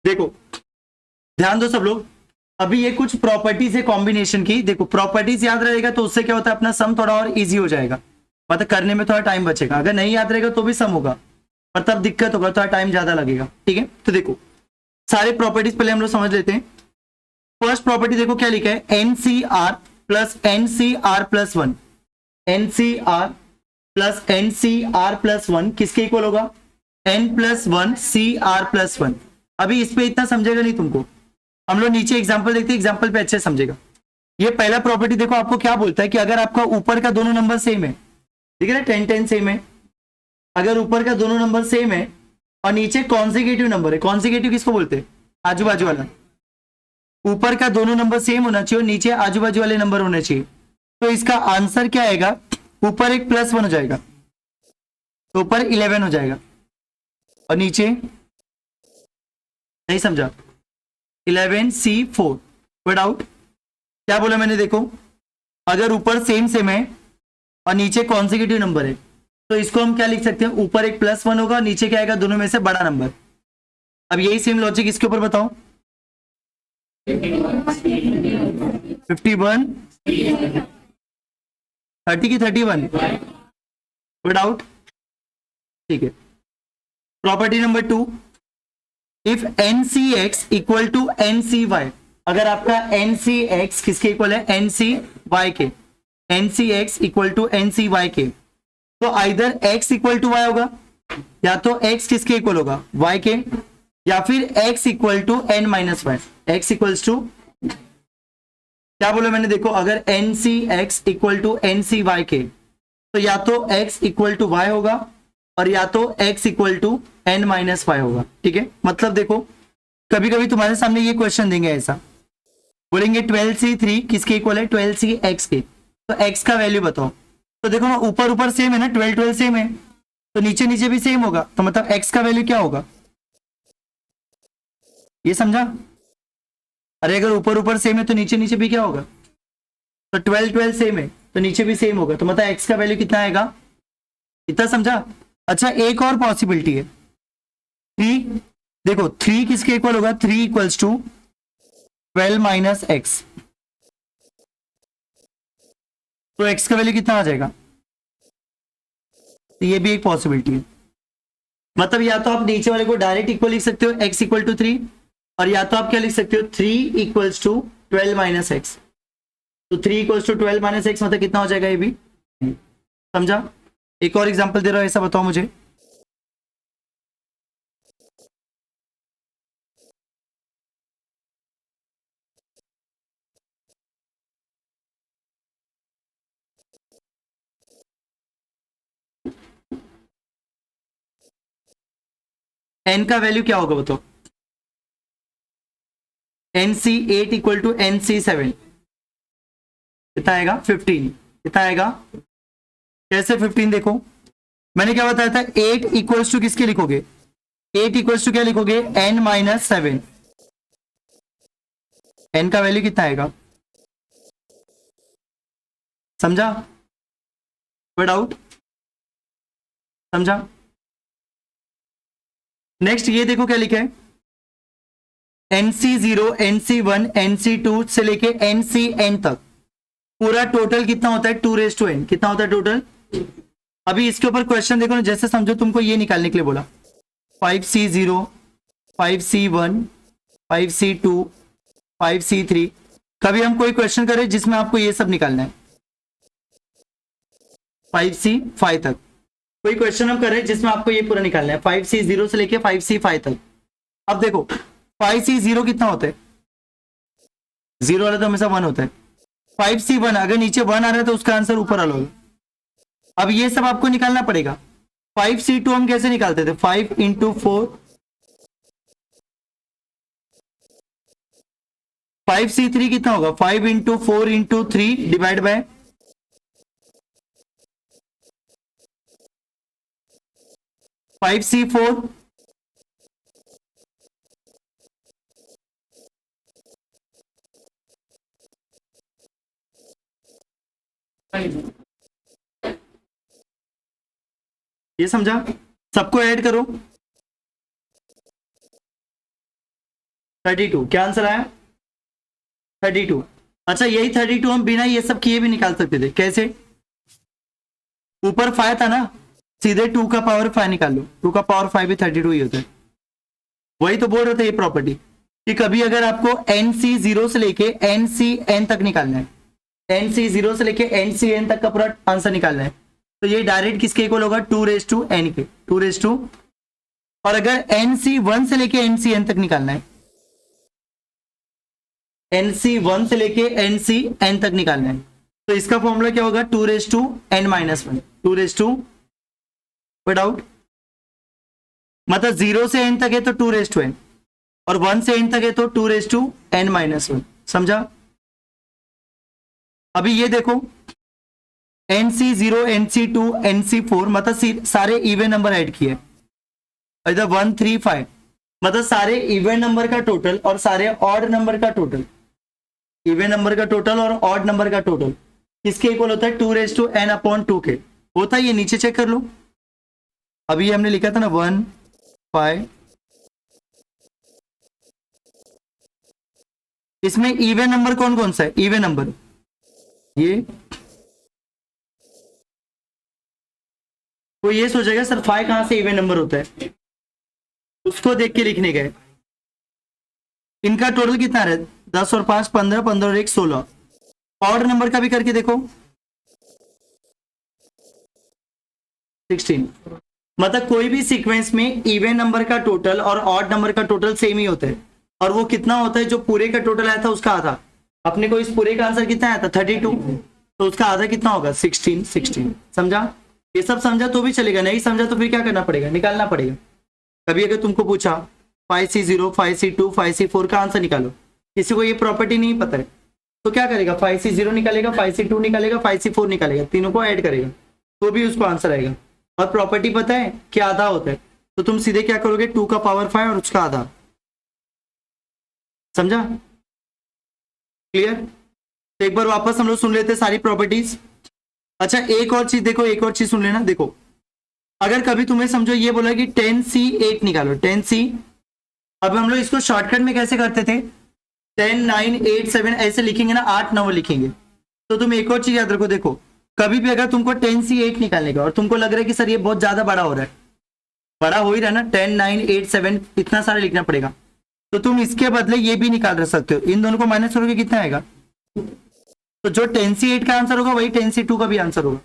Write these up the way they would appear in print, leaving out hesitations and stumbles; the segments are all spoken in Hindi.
देखो ध्यान दो सब लोग, अभी ये कुछ प्रॉपर्टीज है कॉम्बिनेशन की। देखो प्रॉपर्टीज याद रहेगा तो उससे क्या होता है, अपना सम थोड़ा और इजी हो जाएगा, मतलब करने में थोड़ा टाइम बचेगा। अगर नहीं याद रहेगा तो भी सम होगा, पर तब दिक्कत होगा, थोड़ा टाइम ज्यादा लगेगा। ठीक है, तो देखो सारे प्रॉपर्टीज पहले हम लोग समझ लेते हैं। फर्स्ट प्रॉपर्टी देखो क्या लिखा है, NCR plus NCR plus one. NCR plus NCR plus one किसके इक्वल होगा, N plus one C R plus one. अभी इस पे इतना समझेगा नहीं तुमको, हम लोग नीचे एग्जाम्पल देखते हैं, एग्जाम्पल पे अच्छे समझेगा। ये पहला प्रॉपर्टी देखो आपको क्या बोलता है कि अगर आपका ऊपर का दोनों नंबर सेम है, ठीक है ना, 10 10 सेम है, अगर ऊपर का दोनों नंबर सेम है और नीचे कॉन्सिक्यूटिव नंबर है, कॉन्सिक्यूटिव किसको बोलते हैं, आजू बाजू वाला। ऊपर का दोनों नंबर सेम होना चाहिए और नीचे आजू बाजू वाले नंबर होने चाहिए, तो इसका आंसर क्या आएगा, ऊपर एक प्लस वन हो जाएगा तो ऊपर 11 हो जाएगा, और नीचे नहीं समझा, 11C4। कोई डाउट, क्या बोला मैंने, देखो अगर ऊपर सेम सेम है और नीचे कॉन्सिक्यूटिव नंबर है तो इसको हम क्या लिख सकते हैं, ऊपर एक प्लस वन होगा, नीचे क्या आएगा, दोनों में से बड़ा नंबर। अब यही सेम लॉजिक इसके ऊपर बताओ, 51 30 की 31। कोई डाउट, ठीक है। Property number 2, if NCX equal to NCY, अगर आपका NCX किसके इक्वल है, NCY के, NCX इक्वल टू NCY के, तो either X equal to Y होगा, या तो X किसके इक्वल होगा, Y के, या फिर X equal to N minus Y. X equals to, क्या बोला मैंने, देखो अगर NCX इक्वल टू NCY के, तो या तो X इक्वल टू Y होगा और या तो X equal to N minus Y होगा। ठीक है, मतलब देखो कभी कभी तुम्हारे सामने ये क्वेश्चन देंगे, ऐसा बोलेंगे 12C3 किसके इक्वल है, 12CX के, तो X का वैल्यू बताओ। तो देखो ना ऊपर ऊपर सेम है ना, 12 12 सेम है, तो नीचे नीचे भी सेम होगा, तो मतलब X का वैल्यू क्या होगा, ये समझा। अरे अगर ऊपर ऊपर सेम है तो नीचे नीचे भी क्या होगा, तो 12 12 सेम है तो नीचे भी सेम होगा, तो मतलब X का वैल्यू कितना आएगा, इतना समझा। अच्छा एक और पॉसिबिलिटी है, 3, देखो 3 किसके इक्वल होगा, 3 इक्वल्स टू 12 माइनस एक्स, तो x का वैल्यू कितना आ जाएगा, तो ये भी एक पॉसिबिलिटी है। मतलब या तो आप नीचे वाले को डायरेक्ट इक्वल लिख सकते हो, x इक्वल टू 3, और या तो आप क्या लिख सकते हो, 3 इक्वल्स टू 12 माइनस एक्स, तो 3 इक्वल्स टू 12 माइनस एक्स मतलब कितना हो जाएगा, ये भी समझा। एक और एग्जांपल दे रहा हूं, ऐसा बताओ मुझे, n का वैल्यू क्या होगा बताओ, NC8 इक्वल टू NC7 कितना आएगा, 15। कितना आएगा, कैसे 15, देखो मैंने क्या बताया था, 8 इक्वल्स टू किसके लिखोगे, 8 इक्वल्स टू क्या लिखोगे, n माइनस 7, n का वैल्यू कितना आएगा, समझा, कोई डाउट, समझा। नेक्स्ट ये देखो क्या लिखा है, NC0 NC1 NC2 से लेके NCN तक पूरा टोटल कितना होता है, 2n, कितना होता है टोटल। अभी इसके ऊपर क्वेश्चन देखो ना, जैसे समझो तुमको ये निकालने के लिए बोला, 5C0 5C1 5C2 5C3, कभी हम कोई क्वेश्चन करें जिसमें आपको ये सब निकालना है, 5C5 तक, कोई क्वेश्चन हम करें जिसमें आपको ये पूरा निकालना है, 5C0 से लेके 5C5 तक। अब देखो 5C0 कितना होता है, जीरो वाला तो हमेशा 1 होता है, 5C1 अगर नीचे 1 आ रहा है तो उसका आंसर ऊपर वाला होगा। अब ये सब आपको निकालना पड़ेगा। 5C2 हम कैसे निकालते थे, 5 इंटू 4, 5C3 कितना होगा, 5 into 4 into 3 divide by 5C4, ये समझा, सबको ऐड करो, 32, क्या आंसर आया? 32। अच्छा यही 32 हम बिना ये सब किए भी निकाल सकते थे। कैसे? ऊपर 5 था ना, सीधे 2 का पावर 5 निकाल लो। 2 का पावर 5 भी 32 ही होता है। वही तो बोल रहे थे ये प्रॉपर्टी कि कभी अगर आपको एन सी जीरो से लेके एन सी एन तक निकालना है, एन सी जीरो से लेके एन सी एन तक का पूरा आंसर निकालना है, तो ये डायरेक्ट किसके इक्वल होगा? 2 के 2। और अगर एन सी वन से लेके एन सी एन तक निकालना है, एन सी वन से लेके एन सी एन तक निकालना है, तो इसका फॉर्मूला क्या होगा? 2n-1। 2 डाउट, मतलब 0 से n तक है तो 2n, और 1 से n तक है तो 2n-1। समझा? अभी ये देखो, NC0, NC2, NC4 मतलब सारे इवन नंबर ऐड किए, इधर 1 3 5 मतलब सारे इवन नंबर का टोटल और सारे ऑड नंबर का टोटल, इवन नंबर का टोटल और ऑड नंबर का टोटल किसके इक्वल होता है? 2n/2 के होता है। ये नीचे चेक कर लो, अभी ये हमने लिखा था ना 1 5, इसमें इवन नंबर कौन कौन सा है? इवन नंबर ये, तो ये सोचेगा सर 5 कहां से इवन नंबर होता है, उसको देख के लिखने गए। इनका टोटल कितना है? 10 और 5 15, 15 और 1 16। ऑड नंबर का भी करके देखो, 16। मतलब कोई भी सीक्वेंस में इवन नंबर का टोटल और ऑड नंबर का टोटल सेम ही होता है, और वो कितना होता है? जो पूरे का टोटल आया था उसका आधा। अपने को इस पूरे का आंसर कितना आया था? 32, तो उसका आधा कितना होगा? 16। समझा? ये सब समझा तो भी चलेगा, नहीं समझा तो फिर क्या करना पड़ेगा? निकालना पड़ेगा। कभी अगर तुमको पूछा 5C0, 5C2, 5C4 का आंसर निकालो, किसी को ये प्रॉपर्टी नहीं पता है, तो क्या करेगा? 5C0 निकालेगा, 5C2 निकालेगा, 5C4 निकालेगा, तीनों को ऐड करेगा तो भी उसको आंसर आएगा। और प्रॉपर्टी पता है क्या? आधा होता है, तो तुम सीधे क्या करोगे? 2 का पावर 5 और उसका आधा। समझा? क्लियर? तो एक बार वापस हम लोग सुन लेते सारी प्रॉपर्टीज। अच्छा एक और चीज देखो, एक और चीज सुन लेना। देखो अगर कभी तुम्हें समझो ये बोला कि 10C8 निकालो, 10C, अब हम लोग इसको शॉर्टकट में कैसे करते थे? 10 9 8 7 ऐसे लिखेंगे ना, 8 9 लिखेंगे। तो तुम एक और चीज याद रखो, देखो कभी भी अगर तुमको 10C8 निकालने का और तुमको लग रहा है कि सर ये बहुत ज्यादा बड़ा हो रहा है, बड़ा हो ही रहा है ना, 10 9 8 7 इतना सारा लिखना पड़ेगा, तो तुम इसके बदले ये भी निकाल सकते हो। इन दोनों को माइनस करोगे कितना आएगा? तो जो 10C8 का आंसर होगा वही 10C2 का भी आंसर होगा।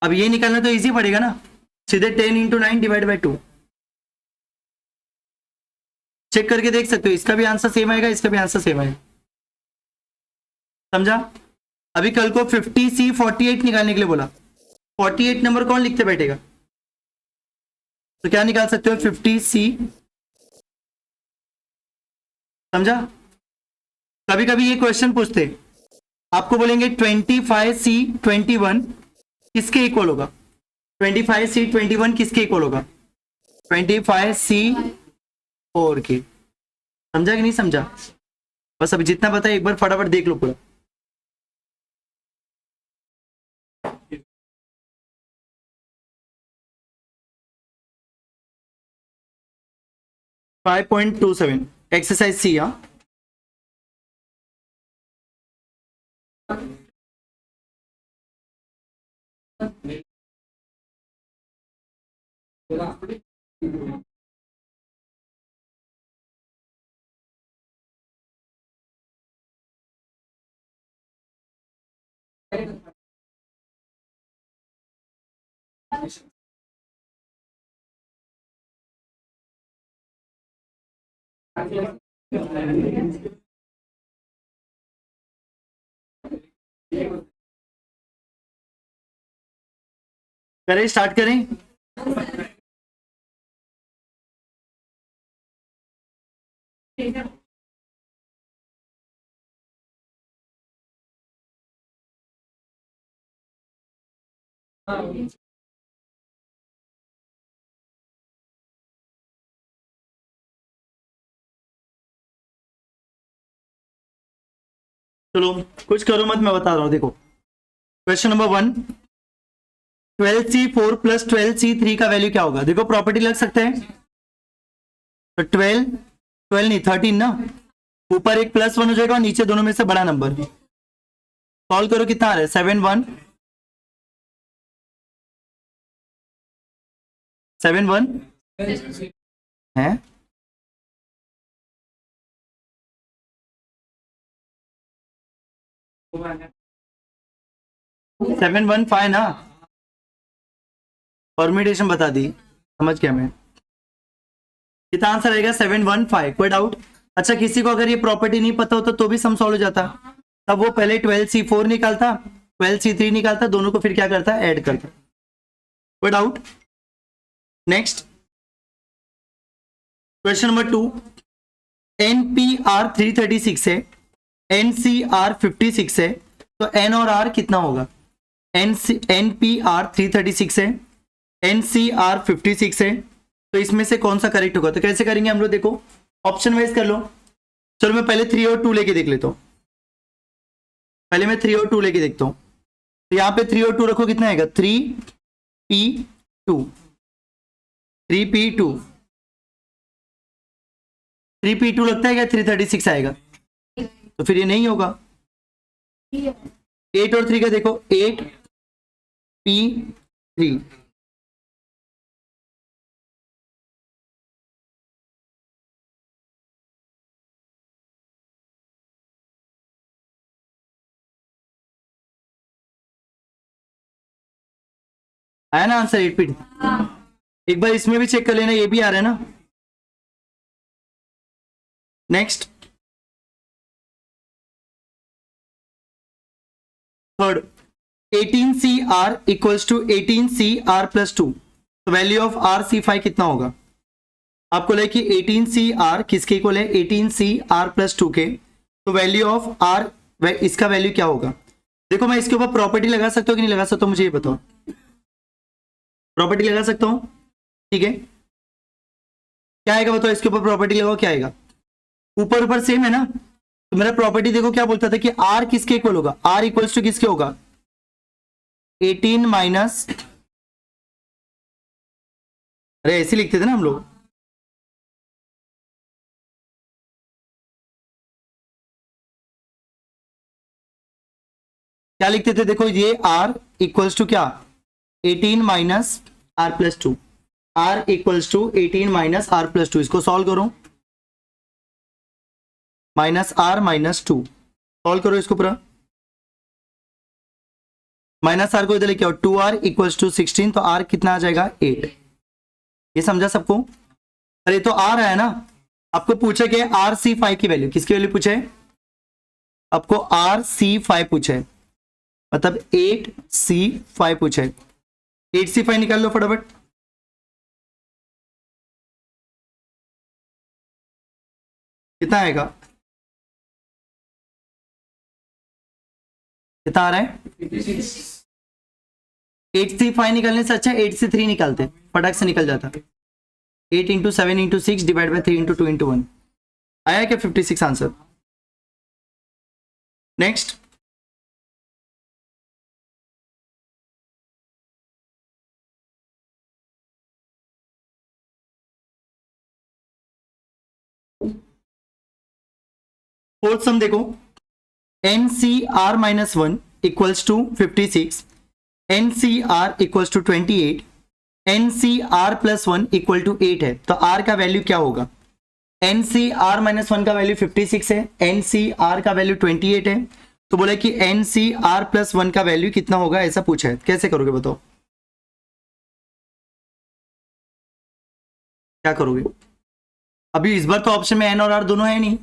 अब ये निकालना तो इजी पड़ेगा ना, सीधे 10 × 9 / 2 चेक करके देख सकते हो, इसका भी आंसर सेम आएगा, इसका भी आंसर सेम आएगा। समझा? अभी कल को 50C48 निकालने के लिए बोला, 48 नंबर कौन लिखते बैठेगा? तो क्या निकाल सकते हो? 50C। समझा? कभी कभी ये क्वेश्चन पूछते, आपको बोलेंगे 25C21 किसके इक्वल होगा? 25C21 किसके इक्वल होगा? 25C4 के। समझा कि नहीं समझा? बस अभी जितना बताया एक बार फटाफट देख लो पूरा। फाइव 5.27 एक्सरसाइज सी। हाँ करें, स्टार्ट करें। चलो कुछ करो मत, मैं बता रहा हूं। देखो क्वेश्चन नंबर 1, 12C4 + 12C3 का वैल्यू क्या होगा? देखो प्रॉपर्टी लग सकता है, तो 12 12 नहीं 13 ना, ऊपर एक +1 हो जाएगा और नीचे दोनों में से बड़ा नंबर। सॉल्व करो, कितना आ रहा है 7 1 है 715 ना, परम्यूटेशन बता दी, समझ गया मैं। कितना आंसर आएगा 715, कोई डाउट? अच्छा, किसी को अगर ये प्रॉपर्टी नहीं पता होता तो भी सम सॉल्व हो जाता, तब वो पहले 12C4 निकालता, 12C3 निकालता, दोनों को फिर क्या करता, ऐड करता। कोई doubt? Next question number 2, NPR 336 है, NCR 56 है, तो N और R कितना होगा? NPR 336 है, NCR 56 है, तो इसमें से कौन सा करेक्ट होगा? तो कैसे करेंगे हम लोग, देखो ऑप्शन वाइज कर लो। चलो मैं पहले 3 और 2 लेके देख लेता हूं, पहले मैं 3 और 2 लेके देखता हूं। तो यहाँ पे 3 और 2 रखो, कितना आएगा 3P2, 3P2, 3P2 लगता है क्या 336 आएगा? तो फिर ये नहीं होगा। 8 और 3 का देखो, 8P3, आया ना आंसर 8P। एक बार इसमें भी चेक कर लेना, ये भी आ रहा है ना। Next third, 18CR equals to 18CR plus 2, तो वैल्यू ऑफ RC5 कितना होगा? आपको लगे कि 18CR किसके इक्वल है, 18CR प्लस 2 के, तो वैल्यू ऑफ R, इसका वैल्यू क्या होगा? देखो मैं इसके ऊपर प्रॉपर्टी लगा सकता हूँ कि नहीं लगा सकता हूँ, मुझे ये बताओ। प्रॉपर्टी लगा सकता हूँ, ठीक है, क्या आएगा बताओ, इसके ऊपर प्रॉपर्टी लगाओ, क्या आएगा? ऊपर ऊपर सेम है ना, तो मेरा प्रॉपर्टी देखो क्या बोलता था कि R किसके इक्वल होगा, R इक्वल्स टू किसके होगा, 18 माइनस, अरे ऐसे लिखते थे ना हम लोग, क्या लिखते थे, देखो ये R इक्वल्स टू क्या, 18 minus R plus 2, R equals to 18 minus R plus 2, इसको सॉल्व करो, माइनस R माइनस 2, सॉल्व करो इसको पूरा, माइनस R को इधर लेके आओ, 2R इक्वल्स टू 16, तो R कितना आ जाएगा 8। ये समझा सबको? अरे तो R आया ना, आपको पूछा कि RC5 की वैल्यू, किसकी वैल्यू पूछे, आपको RC5 पूछे, मतलब 8C5 पूछे, 8C5 निकाल लो फटाफट, कितना आएगा, कितना आ रहा है? 8C5 निकालने से अच्छा 8C3 निकालते, फटाक से निकल जाता। 8 into 7 into 6 divide by 3 into 2 into 1, आया क्या 56 आंसर। नेक्स्ट फोर्थ सम देखो, NCR minus 1 equals to 56, NCR equals to 28, NCR plus 1 equal to 8 है, तो R का वैल्यू क्या होगा? NCR माइनस 1 का वैल्यू 56 है, NCR का वैल्यू 28 है, तो बोले कि NCR प्लस 1 का वैल्यू कितना होगा, ऐसा पूछा है, कैसे करोगे बताओ, क्या करोगे? अभी इस बार तो ऑप्शन में N और R दोनों है नहीं,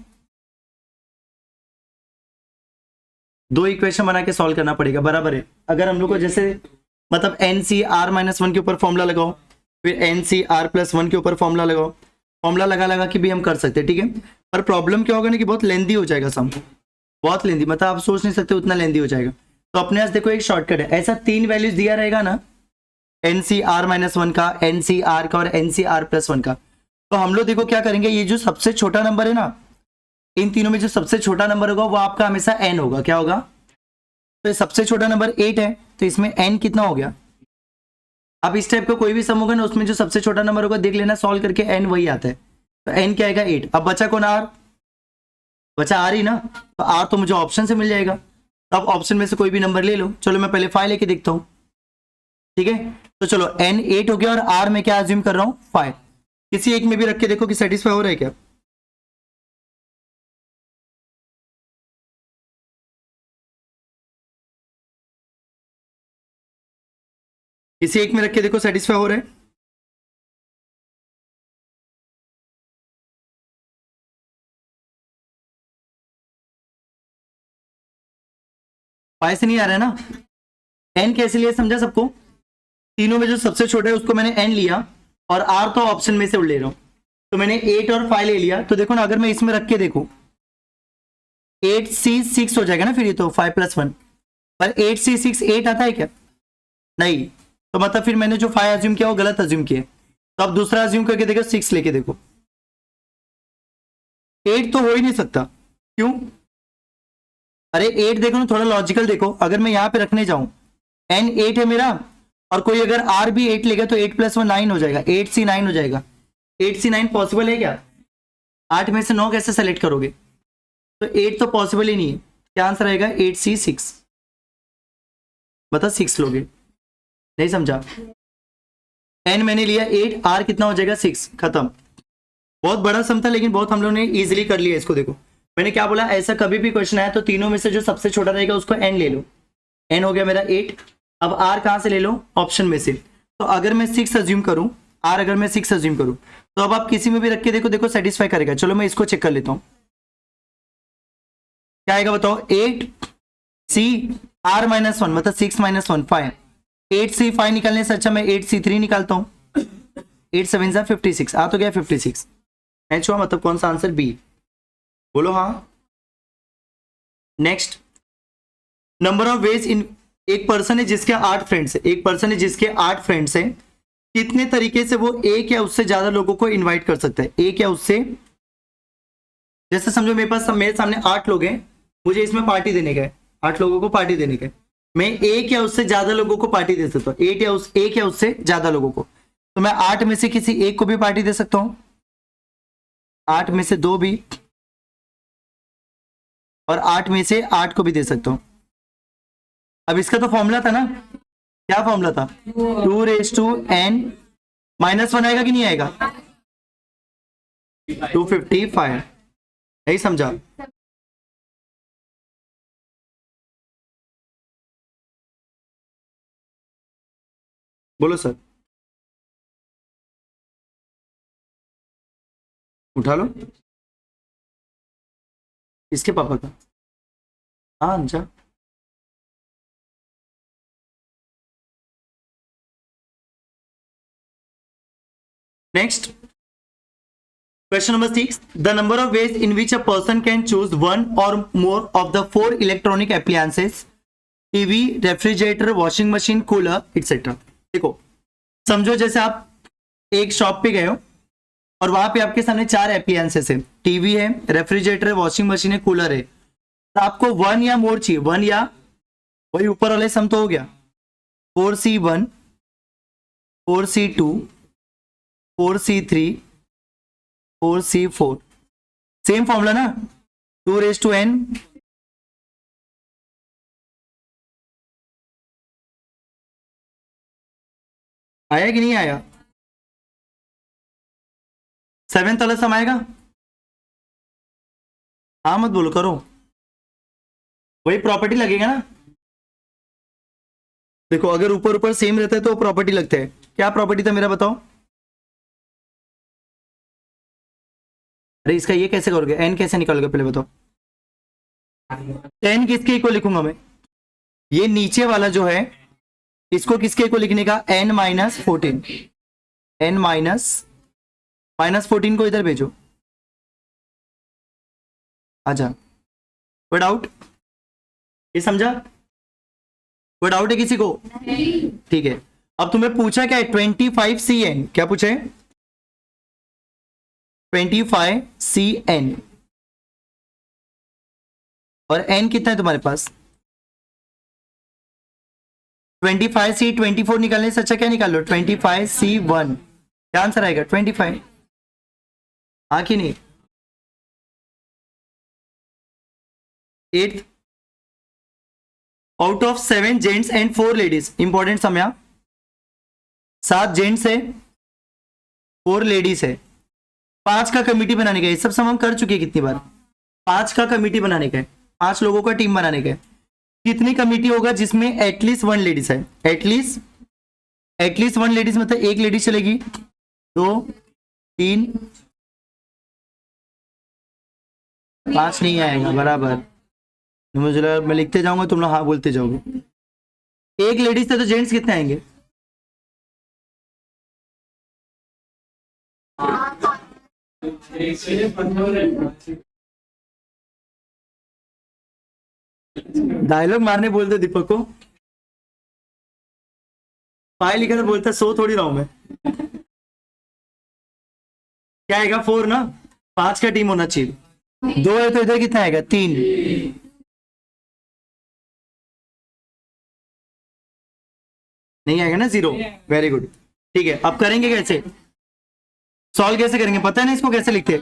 दो इक्वेशन बना के सॉल्व करना पड़ेगा, बराबर है। अगर हम लोग को जैसे मतलब NCR माइनस 1 के ऊपर फॉर्मूला लगाओ, फिर NCR प्लस 1 के ऊपर फॉर्मूला लगाओ, फॉर्मूला लगा लगा के भी हम कर सकते हैं, ठीक है। पर प्रॉब्लम क्या होगा ना कि बहुत लेंदी हो जाएगा सम, बहुत लेंदी, मतलब आप सोच नहीं सकते उतना लेंदी हो जाएगा। तो अपने पास देखो एक शॉर्टकट है, ऐसा 3 वैल्यूज दिया रहेगा ना, NCR माइनस 1 का, NCR का और NCR प्लस 1 का, तो हम लोग देखो क्या करेंगे, ये जो सबसे छोटा नंबर है ना, इन तीनों में जो सबसे छोटा नंबर होगा वो आपका हमेशा n होगा, क्या होगा? तो सबसे छोटा नंबर 8 है, तो इसमें n कितना हो गया? अब इस टाइप का कोई भी सम होगा ना, उसमें जो सबसे छोटा नंबर होगा देख लेना, सॉल्व करके n वही आता है, तो n क्या आएगा 8। अब बचा कौन r, बचा r ही ना, तो r तो मुझे ऑप्शन से मिल जाएगा। तो अब ऑप्शन में से कोई भी नंबर ले लो। चलो मैं पहले 5 लेके देखता हूँ, ठीक है। तो चलो n 8 हो गया और r में क्या अज्यूम कर रहा हूँ 5। किसी एक में भी रख के देखो कि सेटिस्फाई हो रहा है क्या। किसी एक में रख के देखो सेटिस्फाई हो रहा है। से नहीं आ रहा है ना। एन कैसे लिया समझा सबको। तीनों में जो सबसे छोटा है उसको मैंने एन लिया और आर तो ऑप्शन में से ले रहा हूं। तो मैंने 8 और 5 ले लिया। तो देखो ना, अगर मैं इसमें रख के देखूं 8c6 हो जाएगा ना, फिर ये तो 5 + 1। पर 8c6 8 आता है क्या, नहीं। तो मतलब फिर मैंने जो 5 अज्यूम किया वो गलत अज्यूम किया। तो अब दूसरा अज्यूम करके देखो, 6 लेके देखो। 8 तो हो ही नहीं सकता, क्यों। अरे 8 देखो ना, थोड़ा लॉजिकल देखो। अगर मैं यहां पे रखने जाऊं, n 8 है मेरा और कोई अगर r भी 8 लेगा तो 8 + 1 9 हो जाएगा, 8c 9 हो जाएगा। 8c 9 पॉसिबल है क्या। 8 में से 9 कैसे सेलेक्ट करोगे, तो 8 तो पॉसिबल ही नहीं है। क्या आंसर आएगा 8c6। बता 6 लोगे, नहीं समझा। n मैंने लिया 8, r कितना हो जाएगा 6, खत्म। बहुत बड़ा सम था लेकिन बहुत हम लोगों ने इजीली कर लिया इसको। देखो मैंने क्या बोला, ऐसा कभी भी क्वेश्चन आया तो तीनों में से जो सबसे छोटा रहेगा उसको n ले लो। n हो गया मेरा 8। अब r कहां से ले लो, ऑप्शन में से। तो अगर मैं 6 अज्यूम करूं, r अगर मैं 6 अज्यूम करूं, तो अब आप किसी में भी रख के देखो, देखो सेटिस्फाई करेगा। चलो मैं इसको चेक कर लेता हूं, क्या आएगा बताओ। 8c r -1 मतलब 6 - 1 5। 8c 5 निकालने से अच्छा मैं 8c3 निकालता हूं। 8 7 जा 56, आ तो गया 56। मैच हुआ, मतलब कौन सा आंसर बी, बोलो हाँ। Next, number of ways in, एक पर्सन है जिसके 8 फ्रेंड्स है, एक पर्सन है जिसके 8 फ्रेंड्स हैं। कितने तरीके से वो एक या उससे ज्यादा लोगों को इनवाइट कर सकता है, एक या उससे। जैसे समझो मेरे पास, मेरे सामने 8 लोग हैं, मुझे इसमें पार्टी देने का है, 8 लोगों को पार्टी देने का है। मैं एक या उससे ज्यादा लोगों को पार्टी दे सकता हूँ, एक या उससे ज्यादा लोगों को। तो मैं 8 में से किसी एक को भी पार्टी दे सकता हूँ, 8 में से 2 भी, और 8 में से 8 को भी दे सकता हूं। अब इसका तो फॉर्मूला था ना, क्या फॉर्मूला था, 2n -1 आएगा कि नहीं आएगा, 255। नहीं समझा। बोलो सर, उठा लो। इसके पापा का, हाँ अच्छा। Next, question number 6, the number of ways in which a person can choose one or more of the 4 electronic appliances, TV, refrigerator, washing machine, cooler etcetera. देखो समझो जैसे आप एक शॉप पे गए हो और वहां पे आपके सामने 4 एप्लियंसेस है, टीवी है, रेफ्रिजरेटर है, वॉशिंग मशीन है, कूलर है। तो आपको 1 या मोर चाहिए, 1 या, वही ऊपर वाले सम तो हो गया, 4c1 4c2 4c3 4c4। Same formula ना, 2n। आया कि नहीं आया, 7th वाला सम आएगा। हाँ मत बोलो, करो, वही प्रॉपर्टी लगेगा ना। देखो अगर ऊपर ऊपर सेम रहता है तो प्रॉपर्टी लगता है। क्या प्रॉपर्टी था मेरा बताओ। अरे इसका ये कैसे करोगे, एन कैसे निकालोगे पहले बताओ। एन किसके इक्वल लिखूंगा मैं, ये नीचे वाला जो है इसको किसके इक्वल लिखने का, n - 14। n -14 को इधर भेजो, आजा। कोई डाउट, ये समझा, कोई डाउट है किसी को, ठीक है। अब तुम्हें पूछा क्या है, 25cn, क्या पूछा है, 25cn, और n कितना है तुम्हारे पास, 25c 24 निकालने से अच्छा क्या निकाल लो, 25c1। क्या आंसर आएगा 25। हाँ कि नहीं? 8 out of 7 gents and 4 ladies, important sum यहाँ, 7 जेंट्स है 4 लेडीज है, 5 का कमिटी बनाने का है। सब सम हम कर चुके हैं कितनी बार, 5 का कमिटी बनाने का है, 5 लोगों का टीम बनाने का है। कितनी कमिटी होगा जिसमें एटलीस्ट 1 लेडीज है? एटलीस्ट 1 लेडीज मतलब एक लेडीज चलेगी, 2 3 5 नहीं आएगा बराबर। मुझे लगा मैं लिखते जाऊंगा तुम लोग हाँ बोलते जाओगे। एक लेडीज थे तो जेंट्स कितने आएंगे? डायलॉग मारने बोलते दीपक को, फाइल लिखा तो बोलता सो थोड़ी रहा हूं मैं। क्या आएगा? 4 ना, 5 का टीम होना चाहिए। 2 है तो इधर कितना आएगा? 3। नहीं आएगा ना, 0। वेरी गुड, ठीक है। अब करेंगे कैसे, सॉल्व कैसे करेंगे पता है ना इसको कैसे लिखते?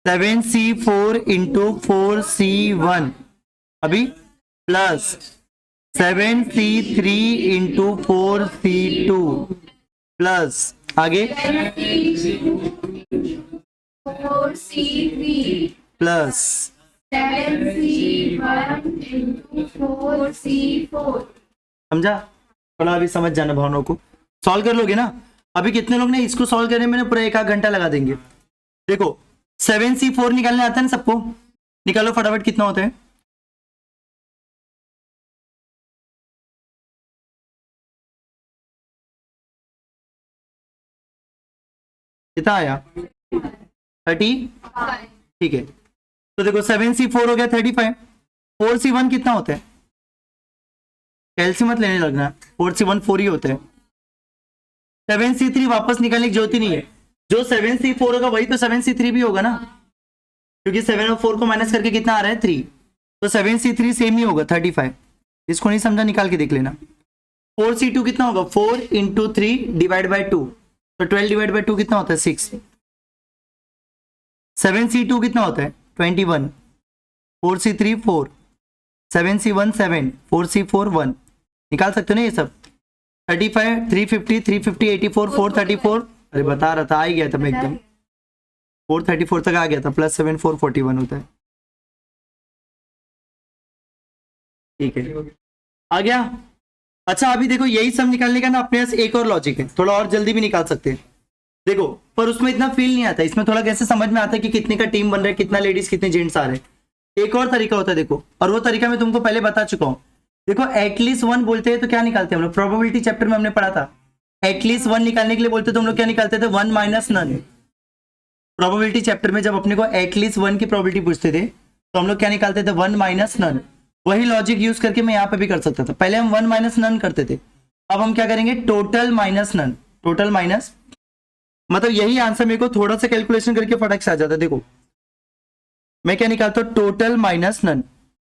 7C4 इंटू 4C1 अभी plus 7C3 into 4C2 plus आगे 4C3 plus 7C1 into 4C4। समझा? थोड़ा अभी समझ जाना भावनाओं को, सॉल्व कर लोगे ना। अभी कितने लोग ने इसको सॉल्व करने में पूरा 1 आध घंटा लगा देंगे। देखो 7C4 निकालने आता है ना सबको, निकालो फटाफट कितना होता है? कितना आया? 30, ठीक है। तो देखो 7C4 हो गया 35, 4C1 कितना होता है? कैल्शियम मत लेने लगना, 4C1 4 ही होता है। 7C3 वापस निकालने की जरूरत ही नहीं है, जो 7C4 होगा वही तो 7C3 भी होगा ना, क्योंकि 7 और 4 को माइनस करके कितना आ रहा है? 3, तो 7C3 सेम ही होगा 35। इसको नहीं समझा निकाल के देख लेना। 4C2 कितना होगा? 4 इंटू 3 डिवाइड बाई 2, तो 12 डिवाइड बाई 2 कितना होता है? 6। 7C2 कितना होता है? 21। 4C3 4, 7C1 7, 4C4 1। निकाल सकते हो ना ये सब? 35 350 350 84 434, अरे बता रहा था आ ही गया था मैं एकदम, 434 तक आ गया था, प्लस 7 441 होता है। ठीक है आ गया। अच्छा अभी देखो यही सब निकालने का ना अपने पास एक और लॉजिक है, थोड़ा और जल्दी भी निकाल सकते हैं। देखो पर उसमें इतना फील नहीं आता, इसमें थोड़ा कैसे समझ में आता है कि कितने का टीम बन रहा है, कितना लेडीज कितने जेंट्स आ रहे हैं। एक और तरीका होता है देखो, और वो तरीका मैं तुमको पहले बता चुका हूँ। देखो एटलीस्ट 1 बोलते हैं तो क्या निकालते हैं हम लोग? प्रोबेबिलिटी चैप्टर में हमने पढ़ा था, एटलीस्ट 1 निकालने के लिए बोलते तो हम लोग क्या निकालते थे? 1 माइनस नन। प्रोबेबिलिटी चैप्टर में जब अपने को एटलीस्ट 1 की प्रोबेबिलिटी पूछते थे तो हम लोग क्या निकालते थे? 1 माइनस नन। वही लॉजिक यूज करके मैं यहाँ पे भी कर सकता था। पहले हम 1 माइनस नन करते थे, अब हम क्या करेंगे? Total minus none. Total minus मतलब यही आंसर मेरे को थोड़ा सा कैलकुलेशन करके फटक से आ जाता है। देखो मैं क्या निकालता हूँ? Total minus none.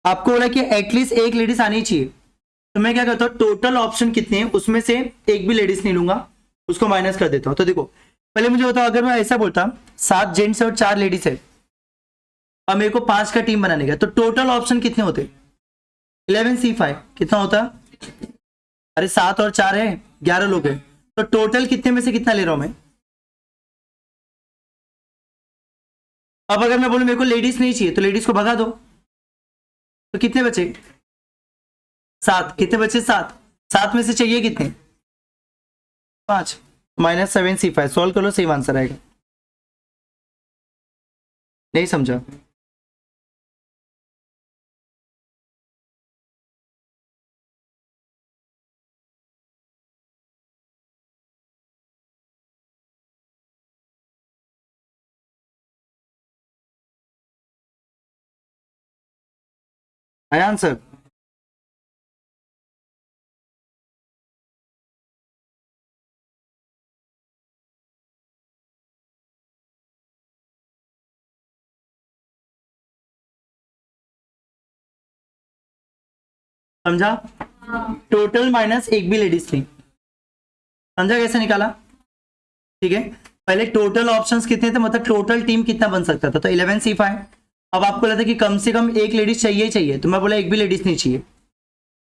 आपको बोला कि एटलीस्ट एक लेडीज आनी चाहिए, तो मैं क्या करता हूँ? टोटल ऑप्शन कितने हैं उसमें से एक भी लेडीज नहीं लूंगा, उसको माइनस कर देता हूँ। तो देखो पहले मुझे बताओ, अगर मैं ऐसा बोलता 7 जेंट्स और 4 लेडीज है और मेरे को 5 का टीम बनाने का, तो टोटल ऑप्शन कितने होते? 11C5 कितना होता? अरे 7 और 4 है 11 लोग हैं, तो टोटल कितने में से कितना ले रहा हूं मैं? अब अगर मैं बोलूं मेरे को लेडीज नहीं चाहिए तो लेडीज को भगा दो, तो कितने बचे? 7। कितने बचे? 7। 7 में से चाहिए कितने? 5। -7C5 सॉल्व कर लो, सेम आंसर आएगा। नहीं समझा? आया आंसर? समझा? टोटल माइनस एक भी लेडीज थी। समझा कैसे निकाला? ठीक है, पहले टोटल ऑप्शंस कितने थे, मतलब टोटल टीम कितना बन सकता था, तो 11C5। अब आपको लगता है कि कम से कम एक लेडीज चाहिए ही चाहिए, तो मैं बोला एक भी लेडीज नहीं चाहिए,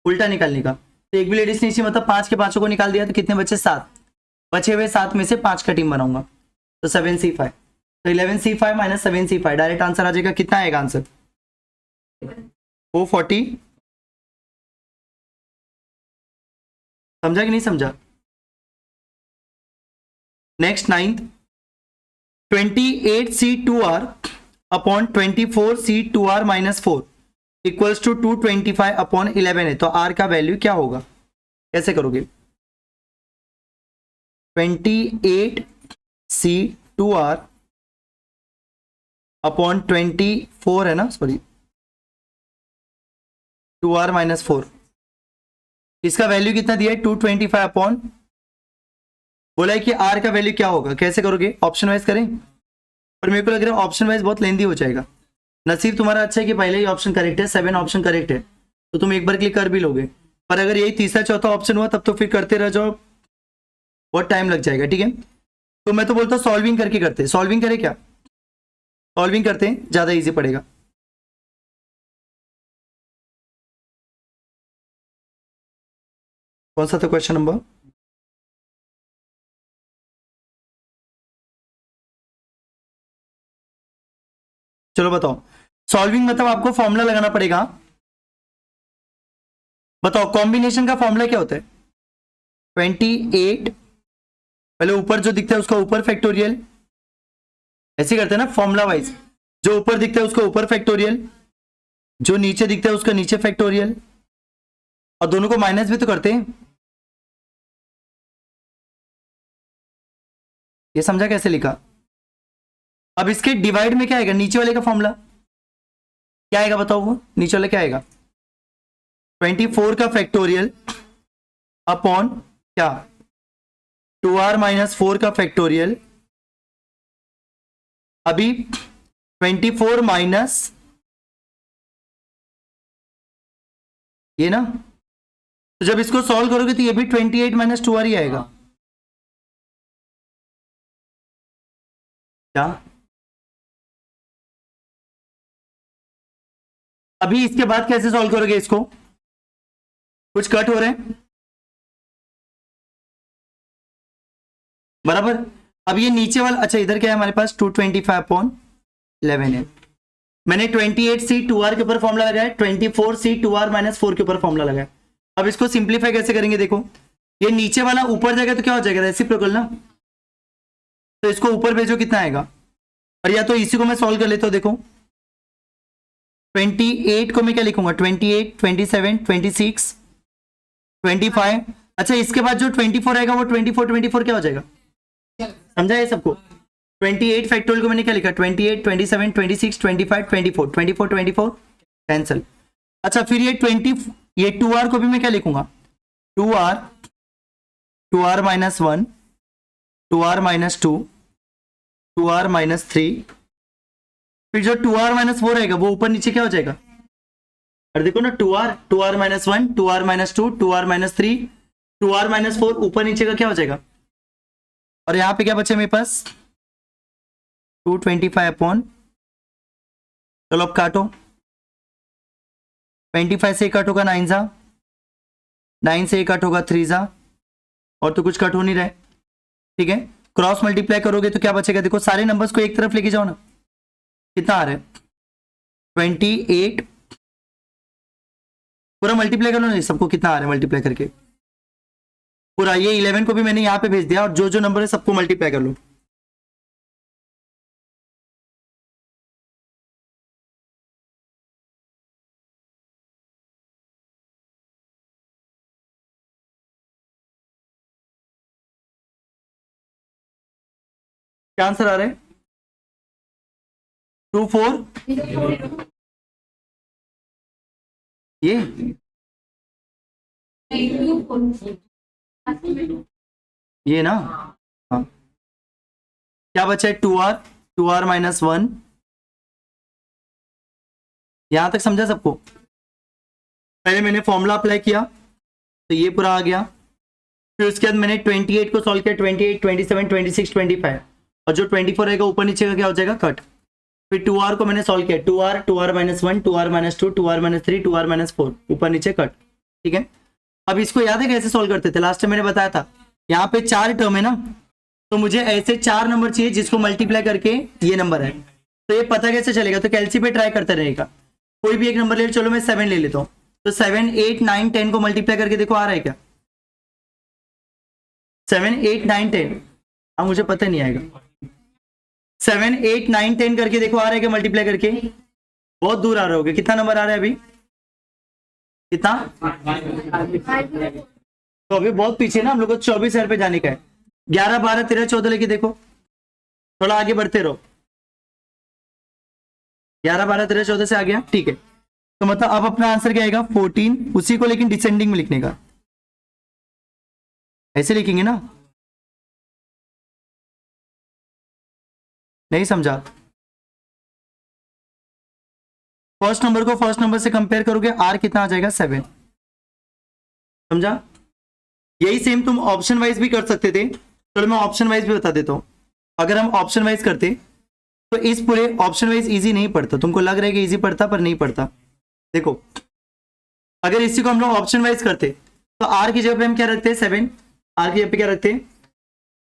उल्टा निकालने का। तो एक भी लेडीज नहीं चाहिए, मतलब 5 के 5 को निकाल दिया, तो कितने बचे 7, बचे हुए 7 में से 5 का टीम बनाऊंगा, तो 7C5। तो 11C5 minus 7C5, direct answer आ जाएगा, कितना आएगा आंसर 440। समझा कि नहीं समझा? Next 9th, 28C2R upon 24C2R minus 4 equals to 225 upon 11 है, तो R का वैल्यू क्या होगा, कैसे करोगे? 28C2R अपॉन 24 है ना, सॉरी 2R माइनस 4, इसका वैल्यू कितना दिया है 225 अपॉन, बोला है कि R का वैल्यू क्या होगा, कैसे करोगे? ऑप्शन वाइज करें, पर मेरे को लग रहा है ऑप्शन वाइज बहुत लेंदी हो जाएगा। नसीब तुम्हारा अच्छा है कि पहले ही ऑप्शन करेक्ट है, 7 ऑप्शन करेक्ट है, तो तुम एक बार क्लिक कर भी लोगे, पर अगर यही तीसरा चौथा ऑप्शन हुआ तब तो फिर करते रह जाओ, बहुत टाइम लग जाएगा। ठीक है, तो मैं तो बोलता हूँ सॉल्विंग करके करते हैं, सॉल्विंग करें क्या, सॉल्विंग करते हैं, ज्यादा इजी पड़ेगा। कौन सा था क्वेश्चन नंबर? चलो बताओ, सॉल्विंग मतलब आपको फॉर्मूला लगाना पड़ेगा। बताओ कॉम्बिनेशन का फॉर्मूला क्या होता है? 28, पहले ऊपर जो दिखता है उसका ऊपर फैक्टोरियल, ऐसे करते हैं ना फॉर्मूला वाइज, जो ऊपर दिखता है उसका ऊपर फैक्टोरियल, जो नीचे दिखता है उसका नीचे फैक्टोरियल, और दोनों को माइनस भी तो करते हैं। ये समझा कैसे लिखा? अब इसके डिवाइड में क्या आएगा, नीचे वाले का फॉर्मूला क्या आएगा बताओ, वो नीचे वाला क्या आएगा? 24 का फैक्टोरियल अपॉन क्या, 2R माइनस 4 का फैक्टोरियल। अभी 24 माइनस ये ना, तो जब इसको सॉल्व करोगे तो ये भी 28 माइनस 2R ही आएगा। क्या अभी इसके बाद कैसे सॉल्व करोगे इसको, कुछ कट हो रहे हैं बराबर। अब ये नीचे वाला, अच्छा इधर क्या है हमारे पास 225 अपॉन 11 है, मैंने 28C2R के ऊपर फॉर्मूला लगाया, 24C2R माइनस 4 के ऊपर फॉर्मूला लगाया। अब इसको सिंप्लीफाई कैसे करेंगे, देखो ये नीचे वाला ऊपर जाएगा तो क्या हो जाएगा, रेसिप्रोकल ना, तो इसको ऊपर भेजो कितना आएगा, और या तो इसी को मैं सॉल्व कर लेता हूं। देखो 28 को मैं क्या लिखूंगा, 28, 27, 26, 25। अच्छा इसके बाद जो 24 आएगा वो 24 क्या हो जाएगा, समझा ये सबको? 28 फैक्टोरियल को मैंने क्या लिखा, 28, 27, 26, 25, 24 कैंसिल। अच्छा फिर ये 2R को भी मैं क्या लिखूंगा, 2R minus 1, 2R minus 2, 2R minus 3, फिर जो 2R माइनस 4 आएगा वो ऊपर नीचे क्या हो जाएगा, और देखो ना 2R minus 1, 2R minus 2, 2R minus 3, 2R minus 4 ऊपर नीचे का क्या हो जाएगा, और यहाँ पे क्या बचे मेरे पास 225 अपॉन, चलो अब काटो, 25 से कट होगा 9 जा, 9 से कट होगा 3 जा, और तो कुछ कट हो नहीं रहा है। ठीक है, क्रॉस मल्टीप्लाई करोगे तो क्या बचेगा, देखो सारे नंबर्स को एक तरफ लेके जाओ ना, कितना आ रहा है 28, पूरा मल्टीप्लाई कर लो ना, सबको कितना आ रहा है मल्टीप्लाई करके पूरा, ये 11 को भी मैंने यहाँ पे भेज दिया, और जो जो नंबर है सबको मल्टीप्लाई कर लो। क्या आंसर आ रहा है, 2 4, ये ना, हाँ क्या बचा है 2R माइनस 1, यहां तक समझा सबको? पहले मैंने फॉर्मूला अप्लाई किया तो ये पूरा आ गया, फिर उसके बाद मैंने 28 को सॉल्व किया, 28, 27, 26, 25, और जो 24 रहेगा ऊपर नीचे का क्या हो जाएगा, कट। फिर 2r को मैंने सॉल्व किया, 2r, 2r minus 1, 2r minus 2, 2r minus 3, 2r minus 4, ऊपर नीचे कट। ठीक है, अब इसको याद है कैसे सॉल्व करते थे, लास्ट टाइम मैंने बताया था। यहाँ पे 4 टर्म है ना, तो मुझे ऐसे 4 नंबर चाहिए जिसको मल्टीप्लाई करके ये नंबर है। तो ये पता कैसे चलेगा, तो कैलसी पे ट्राई करते रहेगा। कोई भी एक नंबर ले, चलो मैं 7 ले लेता हूँ। तो 7, 8, 9, 10 को मल्टीप्लाई करके देखो आ रहा है क्या, 7, 8, 9, 10। अब मुझे पता नहीं आएगा, 7, 8, 9, 10 करके देखो आ रहा है क्या मल्टीप्लाई करके, बहुत दूर आ रहे होगे। कितना नंबर आ रहा है अभी, कितना, तो अभी बहुत पीछे ना, हम लोग को 24,000 पे जाने का है। 11, 12, 13, 14 लेके देखो, थोड़ा आगे बढ़ते रहो। 11, 12, 13, 14 से आ गया, ठीक है। तो मतलब अब अपना आंसर क्या आएगा, 14, उसी को लेकिन डिसेंडिंग में लिखने का, ऐसे लिखेंगे ना, नहीं समझा। फर्स्ट नंबर को फर्स्ट नंबर से कंपेयर करोगे, आर कितना आ जाएगा, 7, समझा। यही सेम तुम ऑप्शन वाइज भी कर सकते थे। चलो मैं ऑप्शन वाइज भी बता देता हूं। अगर हम ऑप्शन वाइज करते तो इस पूरे ऑप्शन वाइज इजी नहीं पड़ता, तुमको लग रहा है कि इजी पड़ता पर नहीं पड़ता। देखो अगर इसी को हम लोग ऑप्शन वाइज करते तो आर की जगह पे हम क्या रखते हैं, 7, आर की जगह पे क्या रखते हैं।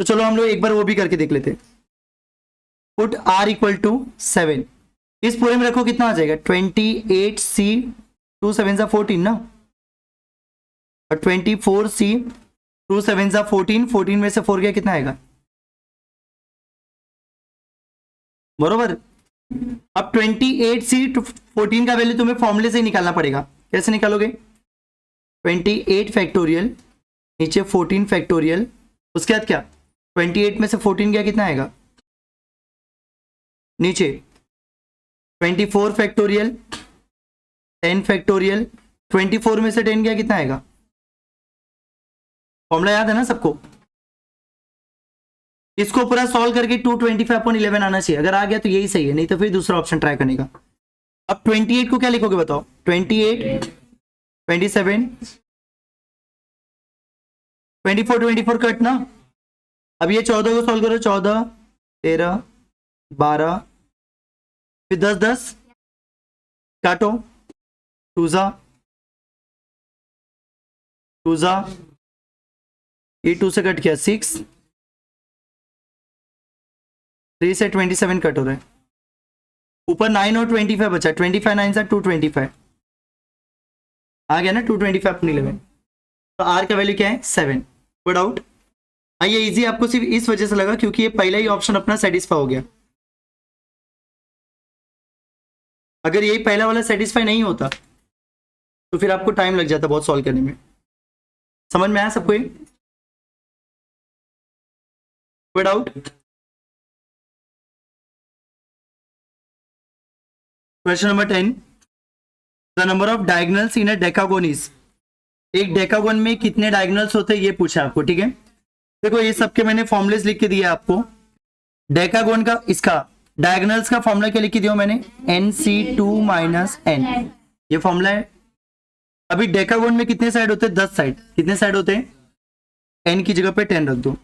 तो चलो हम लोग एक बार वो भी करके देख लेते। पुट आर इक्वल टू 7, इस पूरे में रखो कितना आ जाएगा, 28c, 2 7 14 ना, और 24c, 2 7 14, 14 में से 4 गया कितना आएगा, बरोबर। अब 28c to 14 का वैल्यू तुम्हें फॉर्मूले से ही निकालना पड़ेगा। कैसे निकालोगे, 28 फैक्टोरियल नीचे 14 फैक्टोरियल, उसके बाद क्या, 28 में से 14 गया कितना आएगा, नीचे 24 फैक्टोरियल, 10 फैक्टोरियल, 24 में से 10 गया कितना आएगा, फॉर्मूला याद है ना सबको। इसको पूरा सॉल्व करके 225/11 आना चाहिए, अगर आ गया तो यही सही है, नहीं तो फिर दूसरा ऑप्शन ट्राई करने का। अब 28 को क्या लिखोगे बताओ, 28, 27, 24, 24 कट ना। अब ये 14 को सॉल्व करो, 14, 13, 12, फिर 10, 10 काटो, 2 ये 2 से कट किया, 6, 3 से 27 कट हो रहा है, ऊपर 9 और 25 बचा, 25 9 से 225 आ गया ना, 225/11। तो आर का वैल्यू क्या है, 7। कोई डाउट। ये इजी आपको सिर्फ इस वजह से लगा क्योंकि ये पहला ही ऑप्शन अपना सेटिस्फाई हो गया। अगर यही पहला वाला सेटिस्फाई नहीं होता तो फिर आपको टाइम लग जाता बहुत सॉल्व करने में। समझ में आया सबको ये, कोई doubt. Question number 10, the number of diagonals in a decagon is, एक डेकागोन में कितने डायगोनल्स होते हैं ये पूछा आपको, ठीक है। देखो ये सबके मैंने फॉर्मुलेस लिख के दिया आपको। डेकागोन का इसका डायगोनल्स का फॉर्मूला क्या लिख के दिया मैंने, NC2 - n, ये फॉर्मूला है। अभी डेकागोन में कितने साइड होते हैं, 10 साइड। कितने साइड होते हैं, n की जगह पे 10 रख दो,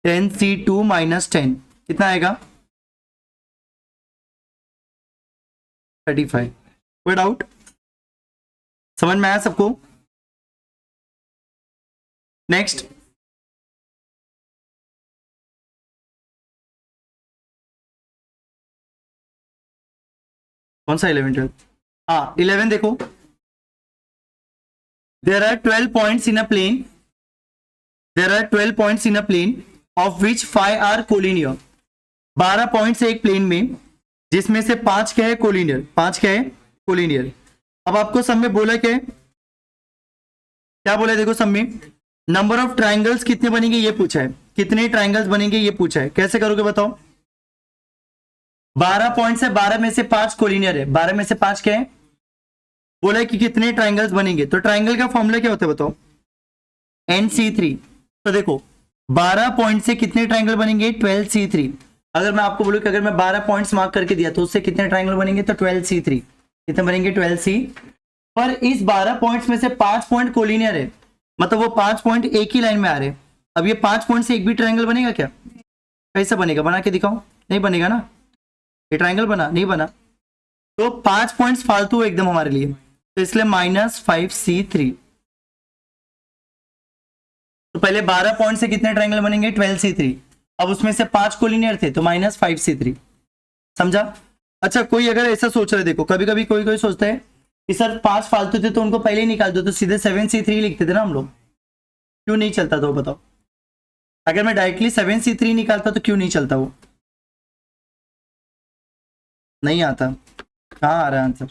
10C2 - 10 कितना आएगा, 35। कोई डाउट, समझ में आया सबको। नेक्स्ट कौन सा 11 12, हाँ 11 देखो। There are 12 points in a plane, there are 12 points in a plane of which 5 are collinear. 12 points है एक प्लेन में जिसमें से 5 क्या है कोलिनियर, 5 क्या है कोलिनियर। अब आपको सब में बोला क्या है, क्या बोला है, देखो सब में नंबर ऑफ ट्राइंगल्स कितने बनेंगे ये पूछा है, कितने ट्राइंगल्स बनेंगे ये पूछा है। कैसे करोगे बताओ, 12 पॉइंट्स है, 12 में से 5 कोलिनियर है, 12 में से 5 क्या है, बोला है कि कितने ट्राइंगल्स बनेंगे। तो ट्राइंगल का फॉर्मूला क्या होता है बताओ, NC3। तो देखो 12 पॉइंट से कितने ट्राइंगल बनेंगे, 12C3। अगर मैं आपको बोलूं कि अगर मैं 12 पॉइंट्स मार्क करके दिया तो उससे कितने ट्राइंगल बनेंगे, तो 12C3। कितने बनेंगे, 12C। पर इस 12 पॉइंट्स में से 5 पॉइंट कोलिनियर है, मतलब वो 5 पॉइंट एक ही लाइन में आ रहे हैं। अब ये 5 पॉइंट से एक भी ट्राइंगल बनेगा क्या, कैसे बनेगा, बना के दिखाओ, नहीं बनेगा ना, ये ट्राइंगल बना नहीं बना, तो 5 पॉइंट्स फालतू एकदम हमारे लिए, तो इसलिए -5C3। तो पहले 12 पॉइंट से कितने ट्राइंगल बनेंगे, 12C3। अब उसमें से 5 कोलिनियर थे तो -5C3, समझा। अच्छा कोई अगर ऐसा सोच रहे, देखो कभी कभी कोई कोई सोचता है कि सर 5 फालतू थे तो उनको पहले ही निकाल दो, तो सीधे 7C3 लिखते थे ना हम लोग, क्यों नहीं चलता तो बताओ। अगर मैं डायरेक्टली 7C3 निकालता तो क्यों नहीं चलता, वो नहीं आता। कहाँ आ रहा है आंसर,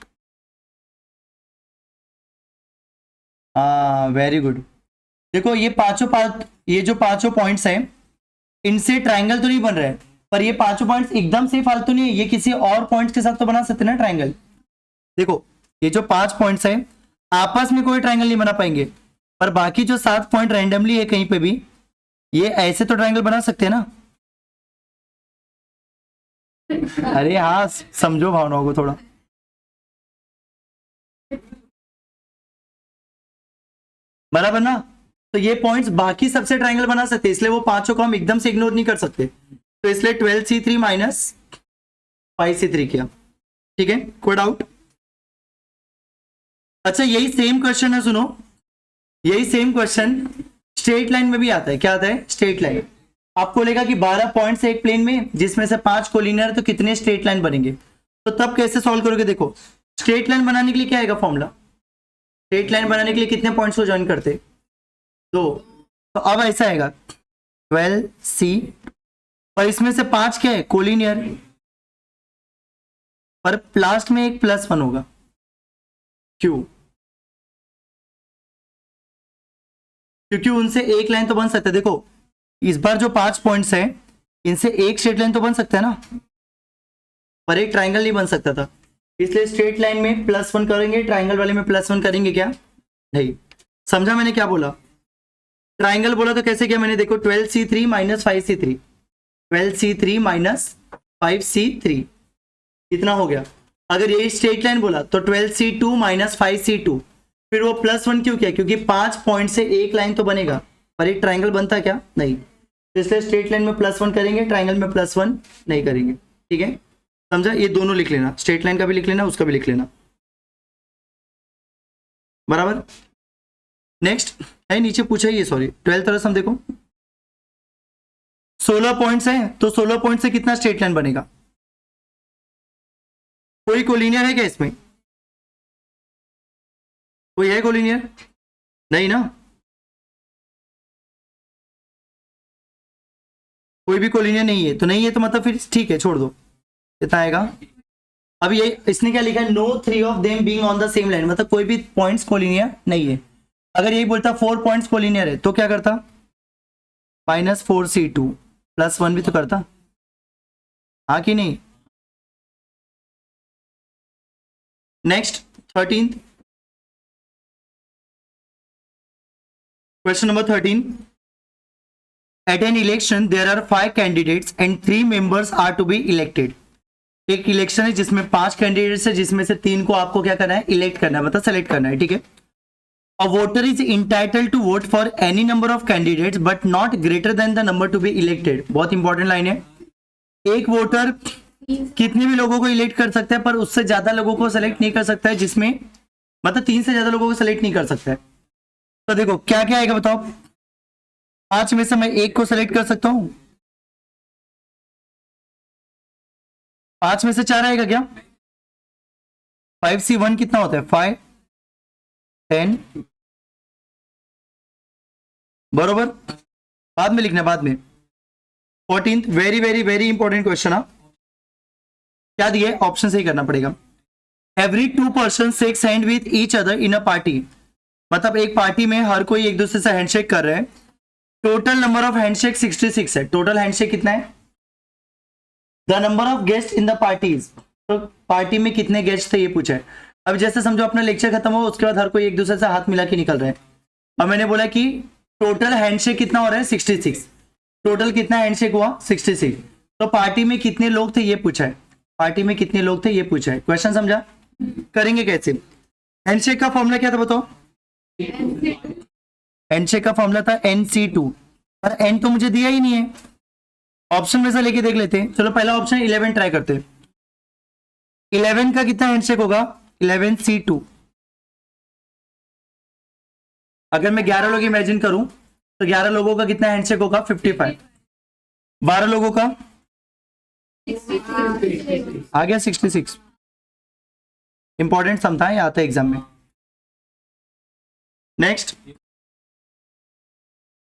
हाँ वेरी गुड। देखो ये जो पांचों पॉइंट्स हैं, इनसे ट्राइंगल तो नहीं बन रहा है, पर ये पांचों पॉइंट्स एकदम से फालतू नहीं है, ये किसी और पॉइंट्स के साथ तो बना सकते हैं ना ट्राइंगल। देखो ये जो 5 पॉइंट्स हैं आपस में कोई ट्राइंगल नहीं बना पाएंगे, पर बाकी जो 7 पॉइंट रैंडमली है कहीं पे भी, ये ऐसे तो ट्राइंगल बना सकते हैं ना। अरे हाँ समझो भावनाओं को थोड़ा। बराबर ना, तो ये पॉइंट्स बाकी सबसे ट्राइंगल बना सकते हैं, इसलिए वो पांचों को हम एकदम से इग्नोर नहीं कर सकते, तो इसलिए 12C3 -5C3 किया, ठीक है, कोई डाउट। अच्छा यही सेम क्वेश्चन है, सुनो, यही सेम क्वेश्चन स्ट्रेट लाइन में भी आता है। क्या आता है, स्ट्रेट लाइन। आपको लेगा कि 12 पॉइंट्स एक प्लेन में जिसमें से 5 कोलिनियर, तो कितने स्ट्रेट लाइन बनेंगे, तो तब कैसे सॉल्व करोगे। देखो स्ट्रेट लाइन बनाने के लिए क्या आएगा फॉर्मूला, स्ट्रेट लाइन बनाने के लिए कितने पॉइंट्स को ज्वाइन करते, 2, तो अब ऐसा आएगा 12C, पर इसमें से 5 क्या है, कोलिनियर, पर लास्ट में एक +1 होगा, क्यों, क्योंकि उनसे एक लाइन तो बन सकता है। देखो इस बार जो 5 पॉइंट्स हैं इनसे एक स्ट्रेट लाइन तो बन सकता है ना, पर एक ट्राइंगल नहीं बन सकता था, इसलिए स्ट्रेट लाइन में +1 करेंगे, ट्राइंगल वाले में +1 करेंगे क्या, नहीं। समझा मैंने क्या बोला, ट्राइंगल बोला तो कैसे किया मैंने, देखो 12C3 -5C3, 12C3 -5C3 कितना हो गया। अगर ये स्ट्रेट लाइन बोला तो 12C2 -5C2, फिर वो +1 क्यों किया, क्योंकि 5 पॉइंट से एक लाइन तो बनेगा, पर एक ट्राइंगल बनता क्या, नहीं, तो इसलिए स्ट्रेट लाइन में +1 करेंगे, ट्राइंगल में +1 नहीं करेंगे, ठीक है, समझा। ये दोनों लिख लेना, स्ट्रेट लाइन का भी लिख लेना, उसका भी लिख लेना, बराबर। नेक्स्ट है, नीचे पूछा ही है, सॉरी 12th तरह हम देखो 16 पॉइंट्स हैं, तो 16 पॉइंट से कितना स्ट्रेट लाइन बनेगा, कोई कोलिनियर है क्या इसमें, कोई है कोलिनियर, नहीं ना, कोई भी कोलिनियर नहीं है, तो नहीं है तो मतलब फिर ठीक है छोड़ दो, कितना आएगा। अब ये इसने क्या लिखा है, no 3 of them being on the same line, मतलब कोई भी पॉइंट्स कोलिनियर नहीं है। अगर यही बोलता 4 पॉइंट्स कोलिनियर है तो क्या करता, -4C2 +1 भी तो करता, हाँ कि नहीं। Next 13th question number 13, at an election there are 5 candidates and 3 members are to be elected. एक इलेक्शन है जिसमें 5 कैंडिडेट्स है, जिसमें से 3 को आपको क्या करना है, इलेक्ट करना है, मतलब सेलेक्ट करना है, ठीक है। A voter is entitled to vote for any number of candidates but not greater than the number to be elected। बहुत इंपॉर्टेंट लाइन है, एक वोटर कितने भी लोगों को इलेक्ट कर सकता है पर उससे ज्यादा लोगों को सेलेक्ट नहीं कर सकता है, जिसमें मतलब 3 से ज्यादा लोगों को सेलेक्ट नहीं कर सकता है। तो देखो क्या क्या आएगा बताओ, 5 में से मैं 1 को सेलेक्ट कर सकता हूं, 5 में से 4 आएगा क्या, 5C1 कितना होता है, 5 10, बरोबर, बाद में लिखना, बाद में। 14th very very very important question है, क्या दिए, ऑप्शन से ही करना पड़ेगा। Every 2 person shakes hand with each other in a party, मतलब एक पार्टी में हर कोई एक दूसरे से हैंडशेक कर रहे हैं, टोटल नंबर ऑफ हैंडशेक 66 है, टोटल हैंडशेक कितना है। The number of guest in the parties, तो पार्टी में कितने गेस्ट थे ये पूछा है। अब जैसे समझो अपना लेक्चर खत्म हो उसके बाद हर कोई एक दूसरे से हाथ मिला के निकल रहे हैं, अब मैंने बोला कि टोटल हैंडशेक कितना हो रहा है, 66, टोटल कितना हैंडशेक हुआ 66, तो पार्टी में कितने लोग थे ये पूछा है, पार्टी में कितने लोग थे ये पूछा है। क्वेश्चन समझा, करेंगे कैसे। हैंडशेक का फॉर्मूला क्या था बताओ, हैंडशेक का फॉर्मूला था NC2, पर N तो मुझे दिया ही नहीं है, ऑप्शन में से लेके देख लेते हैं। चलो पहला ऑप्शन 11 ट्राई करते हैं। 11 का कितना हैंडशेक होगा? 11C2। अगर मैं 11 लोग इमेजिन करूं तो 11 लोगों का कितना हैंडशेक होगा? 55। 12 लोगों का आ गया 66। इंपॉर्टेंट सम था, ये आता है एग्जाम में। Next,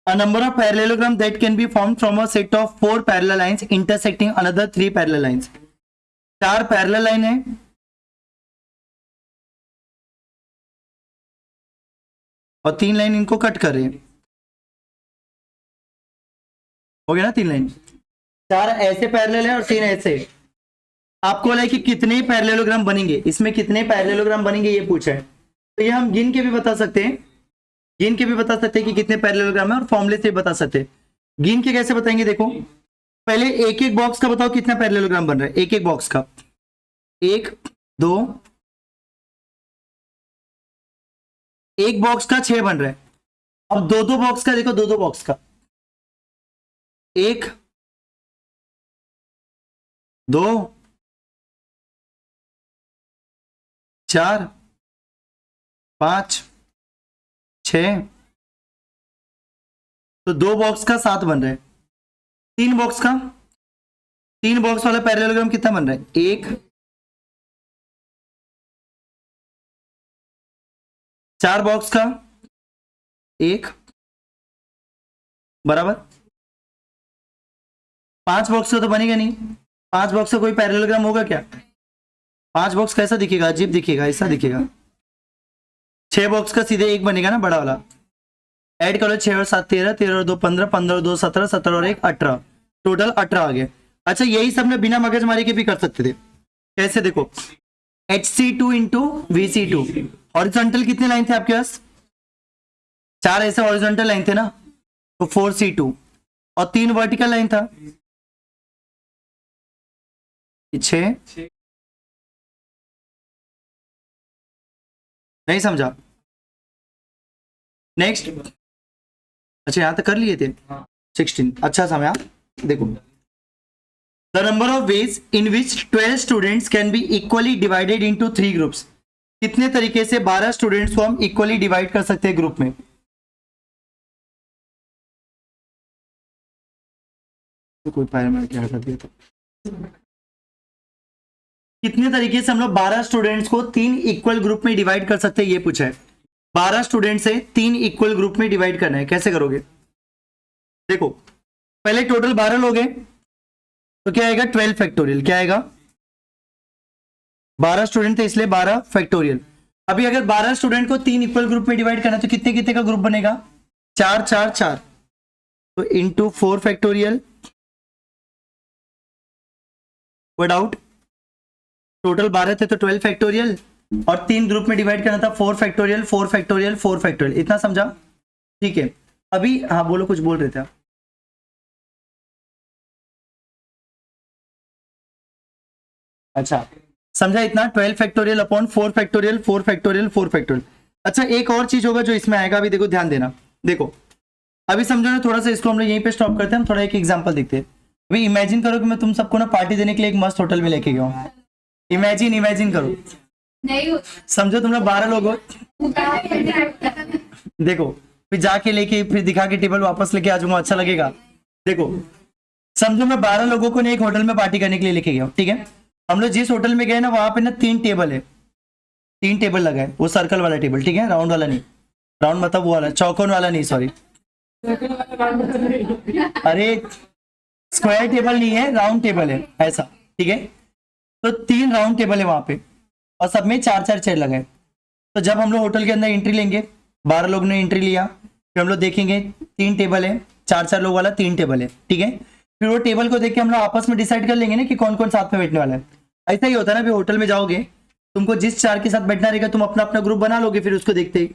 a number of parallelogram that can be formed from a set of 4 parallel lines intersecting another 3 parallel lines। 4 parallel line है और 3 लाइन इनको कट कर रहे हैं। हो गया ना 3 लाइन। 4 ऐसे पैरेलल है और 3 ऐसे। आपको बोला है कि कितने पैरेललोग्राम बनेंगे, इसमें कितने पैरेललोग्राम बनेंगे ये पूछा है। तो ये हम गिन के भी बता सकते हैं, गिन के भी बता सकते हैं कि कितने पैरेललोग्राम है और फॉर्मूले से भी बता सकते हैं। गिन के कैसे बताएंगे? देखो पहले एक एक बॉक्स का बताओ कितना पैरेललोग्राम बन रहा है। एक एक बॉक्स का 1 2, एक बॉक्स का 6 बन रहा है। अब दो दो बॉक्स का देखो, दो दो बॉक्स का 1 2 4 5 6, तो 2 बॉक्स का 7 बन रहा है। 3 बॉक्स का, 3 बॉक्स वाला पैरेललोग्राम कितना बन रहा है? 1 4 बॉक्स का 1 बराबर। 5 बॉक्स का तो बनेगा नहीं। 5 बॉक्स का कोई पैरेललोग्राम होगा क्या? 5 बॉक्स कैसा दिखेगा? अजीब दिखेगा, ऐसा दिखेगा। 6 बॉक्स का सीधे 1 बनेगा ना, बड़ा वाला। ऐड करो 6 और 7 13, 13 और 2 15, 15 और 2 17, 17 और 1 18, टोटल 18 आ गए। अच्छा यही सब ने बिना मगजमारी के भी कर सकते थे। कैसे? देखो HC2 इंटू VC2। हॉरिजॉन्टल कितने लाइन थे आपके पास? 4 ऐसे हॉरिजॉन्टल लाइन थे ना, तो 4C2 और 3 वर्टिकल लाइन था 6। नहीं समझा? नेक्स्ट, अच्छा यहां तक कर लिए थे 16। अच्छा समझा। देखो the number of ways in which 12 students can be equally divided into 3 groups. कितने तरीके से 12 स्टूडेंट्स को हम इक्वली डिवाइड कर सकते हैं ग्रुप में? तो कोई पैरामीटर क्या कर दिया था। कितने तरीके से हम लोग 12 स्टूडेंट्स को 3 इक्वल ग्रुप में डिवाइड कर सकते हैं ये पूछा है। 12 स्टूडेंट से 3 इक्वल ग्रुप में डिवाइड करना है, कैसे करोगे? देखो पहले टोटल 12 लोग हैं तो क्या आएगा? 12 फैक्टोरियल। क्या आएगा? 12 स्टूडेंट थे इसलिए 12 फैक्टोरियल। अभी अगर 12 स्टूडेंट को 3 इक्वल ग्रुप में डिवाइड करना है तो कितने कितने का ग्रुप बनेगा? 4 4 4, तो इंटू 4 फैक्टोरियल। कोई डाउट? टोटल 12 थे तो 12 फैक्टोरियल और 3 ग्रुप में डिवाइड करना था 4 फैक्टोरियल 4 फैक्टोरियल 4 फैक्टोरियल। इतना समझा? ठीक है। अभी हाँ बोलो, कुछ बोल रहे थे आप। अच्छा समझा इतना? 12 factorial upon 4 factorial 4 factorial 4 factorial. अच्छा एक और चीज होगा जो इसमें आएगा, अभी देखो ध्यान देना। देखो अभी समझो ना, थोड़ा सा इसको हम लोग यहीं पे स्टॉप करते हैं। हम थोड़ा एक एग्जांपल देखते हैं। अभी इमेजिन करो कि मैं तुम सबको ना पार्टी देने के लिए एक मस्त होटल में लेके गया हूँ। इमेजिन करो, नहीं समझो तुम लोग 12 लोग हो। देखो फिर जाके लेके फिर दिखा के टेबल वापस लेके आ जाऊंगा, अच्छा लगेगा? देखो समझो मैं 12 लोगों को एक होटल में पार्टी करने के लिए लेके गया, ठीक है? हम लोग जिस होटल में गए ना वहां पे ना 3 टेबल है, 3 टेबल लगा है। वो सर्कल वाला टेबल, ठीक है? राउंड वाला नहीं, राउंड मतलब वो वाला, चौकोन वाला नहीं, सॉरी। अरे स्क्वायर टेबल नहीं है, राउंड टेबल है ऐसा, ठीक है? तो 3 राउंड टेबल है वहां पे और सब में 4 4 चेयर लगे। तो जब हम लोग होटल के अंदर एंट्री लेंगे, 12 लोग ने एंट्री लिया, फिर हम लोग देखेंगे 3 टेबल है, 4 4 लोग वाला 3 टेबल है, ठीक है? फिर वो टेबल को देख के हम लोग आपस में डिसाइड कर लेंगे ना कि कौन कौन साथ में बैठने वाला है। ऐसा ही होता है ना, फिर होटल में जाओगे तुमको जिस 4 के साथ बैठना रहेगा तुम अपना अपना ग्रुप बना लोगे, फिर उसको देखते ही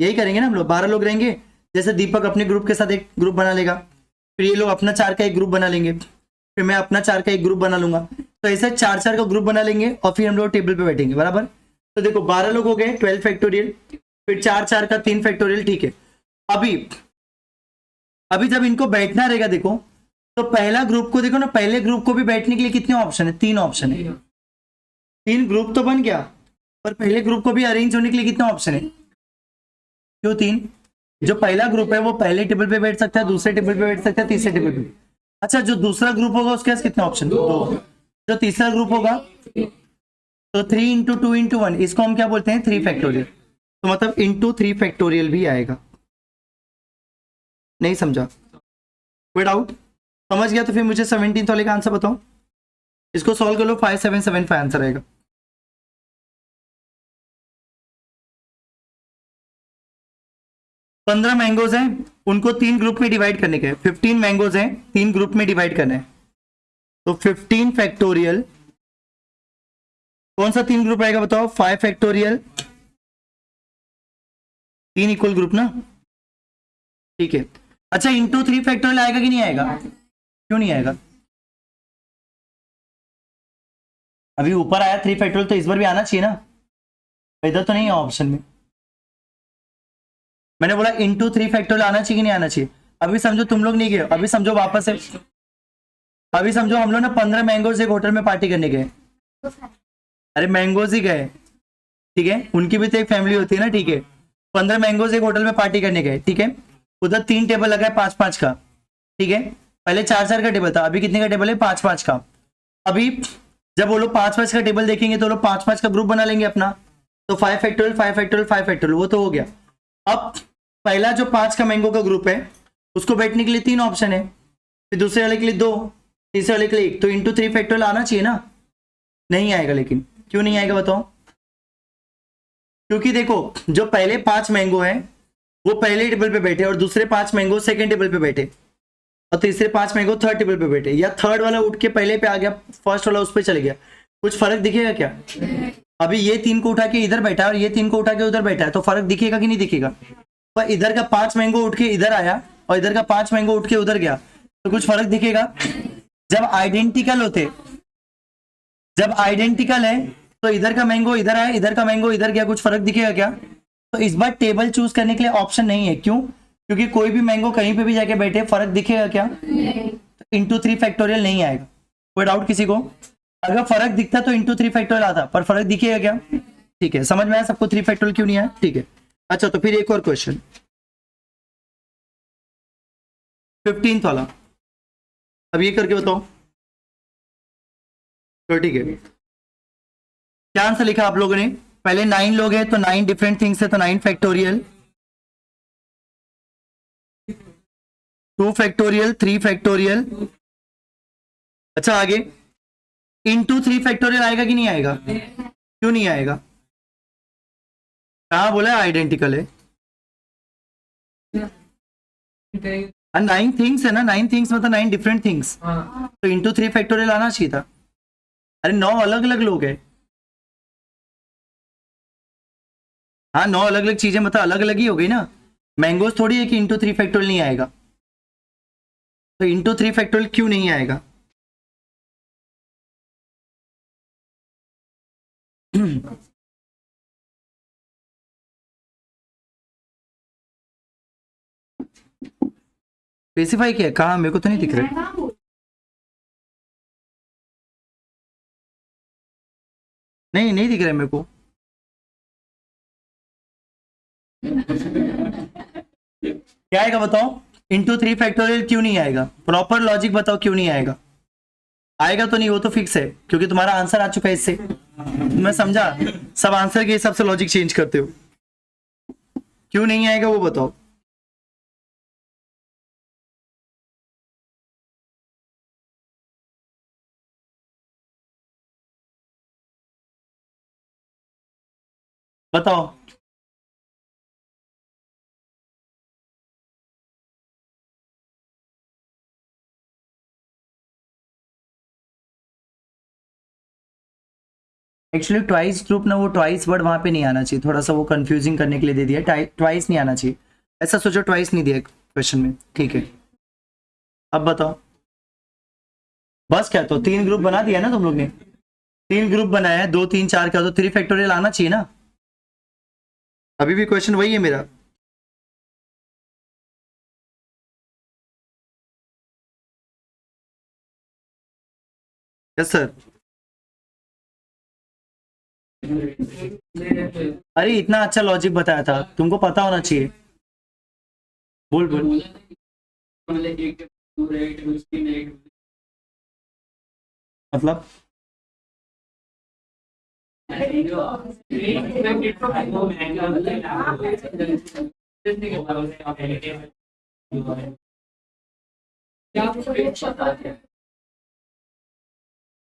यही करेंगे ना हम लोग। 12 लोग रहेंगे, जैसे दीपक अपने ग्रुप के साथ एक ग्रुप बना लेगा, फिर ये लोग अपना 4 का एक ग्रुप बना लेंगे, फिर मैं अपना 4 का एक ग्रुप बना लूंगा। तो ऐसे 4 4 का ग्रुप बना लेंगे और फिर हम लोग टेबल पे बैठेंगे, बराबर? तो देखो 12 लोग हो गए, 12 फैक्टोरियल, फिर 4 4 का 3 फैक्टोरियल, ठीक है? अभी जब इनको बैठना रहेगा, देखो तो पहला ग्रुप को देखो ना, पहले ग्रुप को भी बैठने के लिए कितने ऑप्शन है? 3 ऑप्शन है। 3 ग्रुप तो बन गया, पर पहले ग्रुप को भी अरेंज होने के लिए कितने ऑप्शन है? क्यों 3? जो पहला ग्रुप है वो पहले टेबल पे बैठ सकता है, दूसरे टेबल पे बैठ सकता है, तीसरे टेबल पे। अच्छा, जो दूसरा ग्रुप होगा उसके पास कितने ऑप्शन? 2। जो तीसरा ग्रुप होगा तो 3 इंटू 2 इंटू 1, इसको हम क्या बोलते हैं? 3 फैक्टोरियल। तो मतलब इंटू 3 फैक्टोरियल भी आएगा। नहीं समझा? कोई डाउट? समझ गया तो फिर मुझे 17th वाले का आंसर बताओ। इसको सॉल्व कर लो, 5775 आंसर आएगा। पंद्रह मैंगोज हैं, उनको 3 ग्रुप में डिवाइड करने के। 15 मैंगोज हैं, 3 ग्रुप में डिवाइड करना है। तो 15 फैक्टोरियल, कौन सा 3 ग्रुप आएगा बताओ? 5 फैक्टोरियल, 3 इक्वल ग्रुप ना, ठीक है। अच्छा, इंटू 3 फैक्टोरियल आएगा कि नहीं आएगा? क्यों नहीं आएगा? अभी ऊपर आया 3 फैक्टोरियल, तो इस बार भी आना चाहिए ना। इधर तो नहीं है ऑप्शन में। मैंने बोला इंटू 3 फैक्टोरियल आना चाहिए कि नहीं आना चाहिए? अभी समझो तुम लोग नहीं गए, अभी समझो वापस से, अभी समझो हम लोग ना 15 मैंगोज एक होटल में पार्टी करने गए। अरे मैंगोज ही गए, ठीक है, उनकी भी तो एक फैमिली होती है ना, ठीक है। 15 मैंगोज एक होटल में पार्टी करने गए, ठीक है। उधर 3 टेबल लगा है 5-5 का, ठीक है। पहले 4-4 का टेबल था, अभी कितने का टेबल है? 5-5 का। अभी जब वो लोग 5-5 का टेबल देखेंगे तो लोग 5-5 का ग्रुप बना लेंगे अपना। तो 5 फैक्टोरियल 5 फैक्टोरियल 5 फैक्टोरियल, वो तो हो गया। अब पहला जो 5 का मैंगो का ग्रुप है उसको बैठने के लिए 3 ऑप्शन है, फिर दूसरे वाले के लिए 2, तीसरे वाले के लिए 1, तो इंटू 3 फैक्टोरियल आना चाहिए ना। नहीं आएगा, लेकिन क्यों नहीं आएगा बताओ? क्योंकि देखो, जो पहले 5 मैंगो हैं वो पहले टेबल पे बैठे, और दूसरे 5 मैंगो सेकंड टेबल पे बैठे, और तीसरे 5 मैंगो थर्ड टेबल पे बैठे, या थर्ड वाला उठ के पहले पे आ गया, फर्स्ट वाला उस पे चले गया। कुछ फर्क दिखेगा क्या? अभी ये 3 को उठा के इधर बैठा है और ये 3 को उठा के उधर बैठा है, तो फर्क दिखेगा कि नहीं दिखेगा? पर इधर का 5 मैंगो उठ के इधर आया और इधर का 5 मैंगो उठ के उधर गया, तो कुछ फर्क दिखेगा? जब आइडेंटिकल होते, जब आइडेंटिकल है, तो इधर का मैंगो इधर आया, इधर का मैंगो इधर गया, कुछ फर्क दिखेगा क्या? तो इस बार टेबल चूज करने के लिए ऑप्शन नहीं है। क्यों? क्योंकि कोई भी मैंगो कहीं पे भी जाके बैठे, फर्क दिखेगा क्या? इंटू 3 फैक्टोरियल नहीं आएगा। कोई डाउट किसी को? अगर फर्क दिखता तो इंटू 3 फैक्टोरियल आता, पर फर्क दिखेगा क्या? ठीक है, समझ में आया सबको 3 फैक्टोरियल क्यों नहीं आया? ठीक है। अच्छा, तो फिर एक और क्वेश्चन, 15th वाला, अब ये करके बताओ। तो ठीक है, क्या आंसर लिखा आप लोगों ने? पहले 9 लोग हैं तो 9 डिफरेंट थिंग्स है, तो 9 फैक्टोरियल, 2 फैक्टोरियल, 3 फैक्टोरियल। अच्छा, आगे इंटू 3 फैक्टोरियल आएगा कि नहीं आएगा? क्यों नहीं आएगा? कहा बोला आइडेंटिकल है? 9 थिंग्स है ना, 9 थिंग्स मतलब 9 डिफरेंट थिंग्स, तो इंटू 3 फैक्टोरियल आना चाहिए था। अरे 9 अलग अलग लोग हैं। हाँ, 9 अलग अलग चीजें मतलब अलग अलग ही हो गई ना। मैंगोज थोड़ी है कि इंटू 3 फैक्टोरियल नहीं आएगा। तो इंटू 3 फैक्टोरियल क्यों नहीं आएगा? स्पेसिफाई किया कहा? मेरे को तो नहीं दिख रहा। नहीं, नहीं दिख रहा है मेरे को। क्या आएगा बताओ? इंटू 3 फैक्टोरियल क्यों नहीं आएगा? प्रॉपर लॉजिक बताओ क्यों नहीं आएगा? आएगा तो नहीं, वो तो फिक्स है, क्योंकि तुम्हारा आंसर आ चुका है इससे। मैं समझा, सब आंसर के हिसाब से लॉजिक चेंज करते हो। क्यों नहीं आएगा वो बताओ। बताओ। एक्चुअली ट्वाइस ग्रुप ना, वो ट्वाइस वर्ड वहां पे नहीं आना चाहिए, थोड़ा सा वो कंफ्यूजिंग करने के लिए दे दिया। ट्वाइस नहीं आना चाहिए, ऐसा सोचो, ट्वाइस नहीं दिया क्वेश्चन में, ठीक है। अब बताओ, बस क्या, तो 3 ग्रुप बना दिया ना तुम लोग ने। 3 ग्रुप बनाया है, 2 3 4 का, तो 3 फैक्टोरियल आना चाहिए ना। अभी भी क्वेश्चन वही है मेरा। Yes sir. अरे इतना अच्छा लॉजिक बताया था, तुमको पता होना चाहिए। बोल बोल। मतलब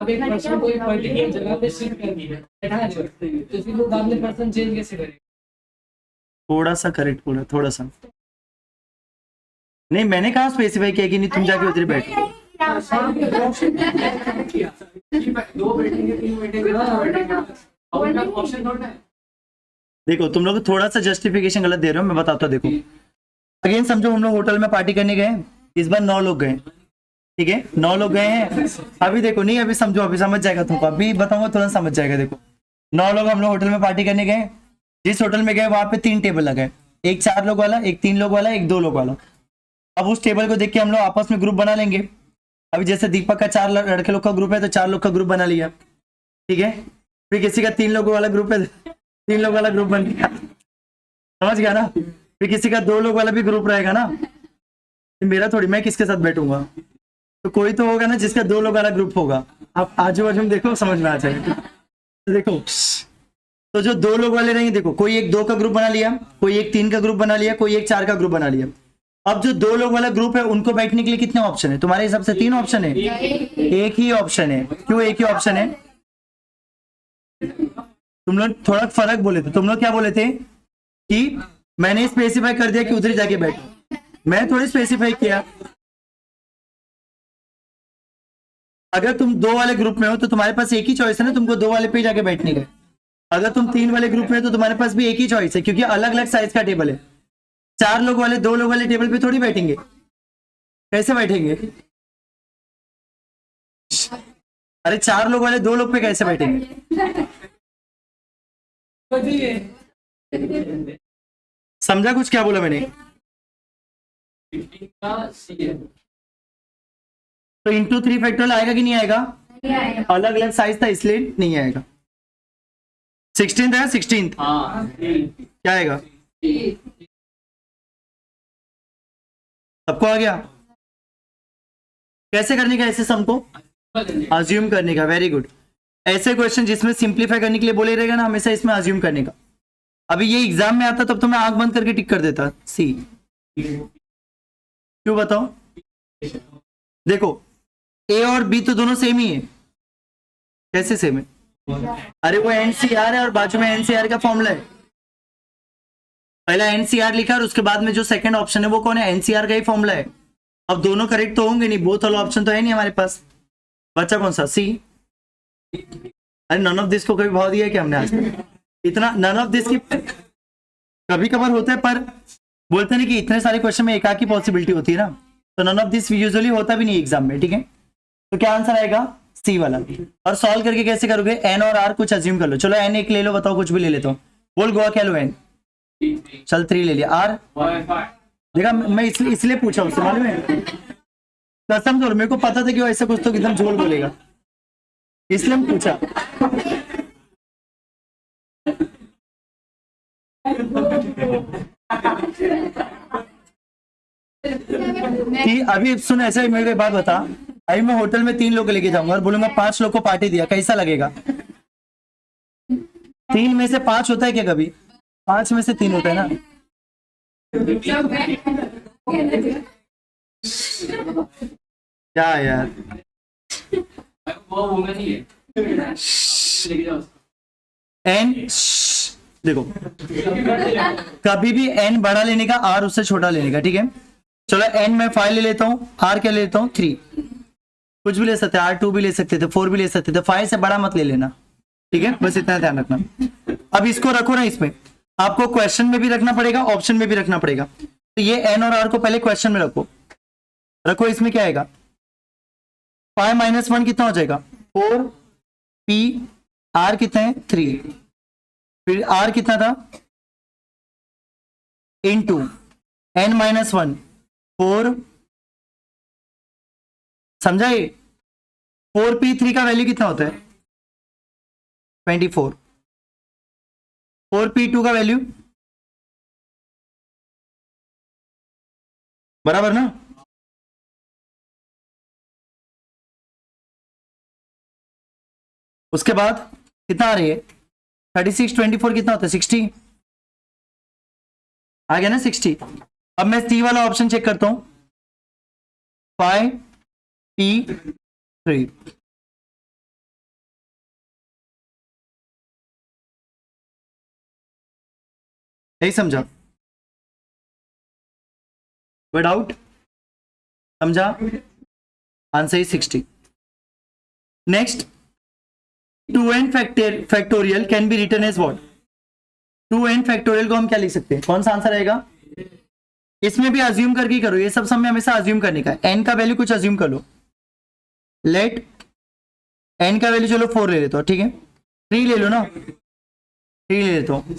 अब एक पर्सन कोई पर्टिकुलर जगह पे शिफ्ट कर दिया बैठा है तो फिर वो बाद में पर्सन चेंज कैसे करेगा? थोड़ा सा करेक्ट बोला, थोड़ा सा। नहीं मैंने कहा स्पेसिफाई किया कि नहीं तुम जाके उधर बैठो। दो बैठेंगे तीन बैठेंगे ऑप्शन थोड़ा है। देखो तुम लोग थोड़ा सा जस्टिफिकेशन गलत दे रहे हो, मैं बताता हूँ। देखो अगेन समझो, हम लोग होटल में पार्टी करने गए, इस बार 9 लोग गए, ठीक है 9 लोग गए हैं। अभी देखो नहीं, अभी समझो, अभी समझ जाएगा तुमको, अभी बताऊंगा तुरंत समझ जाएगा। देखो 9 लोग हम लोग होटल में पार्टी करने गए, जिस होटल में गए वहां पे 3 टेबल लगे, एक 4 लोग वाला, एक 3 लोग वाला, एक 2 लोग वाला। अब उस टेबल को देख के हम लोग आपस में ग्रुप बना लेंगे। अभी जैसे दीपक का 4 लड़के लोग का ग्रुप है तो 4 लोग का ग्रुप बना लिया, ठीक है। फिर किसी का 3 लोगों वाला ग्रुप है, 3 लोग वाला ग्रुप बन गया, समझ गया ना। फिर किसी का 2 लोग वाला भी ग्रुप रहेगा ना, मेरा थोड़ी, मैं किसके साथ बैठूंगा, तो कोई तो होगा ना जिसका 2 लोग वाला ग्रुप होगा। आप आजू बाजू में देखो, समझ में आ जाएगा। तो देखो तो जो 2 लोग वाले रहेंगे, देखो कोई एक 2 का ग्रुप बना लिया, कोई एक 3 का ग्रुप बना लिया, कोई एक 4 का ग्रुप बना लिया। अब जो 2 लोग वाला ग्रुप है उनको बैठने के लिए कितने ऑप्शन है तुम्हारे हिसाब से? 3 ऑप्शन है, एक ही ऑप्शन है। क्यों एक ही ऑप्शन है? तुम लोग थोड़ा फर्क बोले थे, तुम लोग क्या बोले थे कि मैंने स्पेसिफाई कर दिया कि उधर जाके बैठो, मैं थोड़ी स्पेसिफाई किया। अगर तुम 2 वाले ग्रुप में हो तो तुम्हारे पास एक ही चॉइस है ना, तुमको 2 वाले पे जाके बैठने का। अगर तुम 3 वाले ग्रुप में हो तो तुम्हारे पास भी एक ही चॉइस है, क्योंकि अलग अलग साइज का टेबल है। 4 लोग वाले 2 लोग वाले टेबल पे थोड़ी बैठेंगे, कैसे बैठेंगे? अरे 4 लोग वाले 2 लोग पे कैसे बैठेंगे? समझा कुछ क्या बोला मैंने? तो इंटू 3 फैक्टोरियल आएगा कि नहीं आएगा? अलग अलग साइज था इसलिए नहीं आएगा। 16th है, 16th क्या आएगा? सबको आ गया? कैसे करने का ऐसे सम को? अज्यूम करने का, वेरी गुड। ऐसे क्वेश्चन जिसमें सिंप्लीफाई करने के लिए बोले रहेगा ना, हमेशा इसमें अज्यूम करने का। अभी ये एग्जाम में आता तब तो मैं आंख बंद करके टिक कर देता सी। क्यों बताओ? देखो ए और बी तो दोनों सेम ही है। कैसे सेम है? अरे वो एनसीआर है और बाजू में एनसीआर का फॉर्मूला है। पहला एनसीआर लिखा और उसके बाद में जो सेकंड ऑप्शन है वो कौन है? एनसीआर का ही फॉर्मूला है। अब दोनों करेक्ट तो होंगे नहीं, बोथ वाला ऑप्शन तो है नहीं हमारे पास, बच्चा कौन सा? सी। अरे नन ऑफ दिस को कभी भाव दिया है क्या हमने आज तक? इतना नन ऑफ दिस की कभी कभार होता है, पर बोलते नहीं कि इतने सारे क्वेश्चन में एकाकी पॉसिबिलिटी होती है ना, तो नन ऑफ दिस यूजुअली होता भी नहीं एग्जाम में, ठीक है। तो क्या आंसर आएगा? सी वाला। और सॉल्व करके कैसे करोगे? एन और आर कुछ अज्यूम कर लो। चलो एन एक ले लो, बताओ कुछ भी ले लेता हूँ। बोल गोवा क्या लो? एन चल 3 ले लिया। आर देखा, मैं इसलिए पूछा उससे, मालूम है कसम से, मेरे को पता था कि वो ऐसा कुछ तो एकदम झोल बोलेगा, इसलिए मैं पूछा। अभी सुन, ऐसा मेरे को एक बात बता, अभी मैं होटल में 3 लोग लेके जाऊंगा और बोलूंगा 5 लोग को पार्टी दिया, कैसा लगेगा? 3 में से 5 होता है क्या कभी? 5 में से 3 होता है ना। क्या यार, एन देखो कभी भी एन बड़ा लेने का, आर उससे छोटा लेने का, ठीक है। चलो एन में 5 ले लेता हूँ, आर क्या ले लेता हूँ? 3। कुछ भी ले सकते हैं, R2 भी ले सकते थे, 4 भी ले सकते थे, 5 से बड़ा मत ले लेना, ठीक है। बस इतना ध्यान रखना। अब इसको रखो ना, इसमें आपको क्वेश्चन में भी रखना पड़ेगा, ऑप्शन में भी रखना पड़ेगा। तो ये एन और आर को पहले क्वेश्चन में रखो। रखो, इसमें क्या आएगा? 5 - 1 कितना हो जाएगा? 4 P, R कितना है? 3। फिर R कितना था? Into n - 1 4। समझा ये? 4p3 का वैल्यू कितना होता है? 24। 4p2 का वैल्यू बराबर ना? उसके बाद कितना आ रही है? 36 24 कितना होता है? 60 आ गया ना 60। अब मैं सी वाला ऑप्शन चेक करता हूं, 5p3। यही समझा? कोई डाउट? समझा? Answer is 60। Next, 2n factorial can be written as what? 2n factorial को हम क्या लिख सकते हैं? कौन सा आंसर आएगा? इसमें भी अज्यूम करके करो, ये सब समय हमेशा अज्यूम करने का है। n का वैल्यू कुछ अज्यूम कर लो। लेट n का वैल्यू चलो 4 ले लेता हूं, ठीक है? 3 ले लो ना, 3 ले लेता हूं।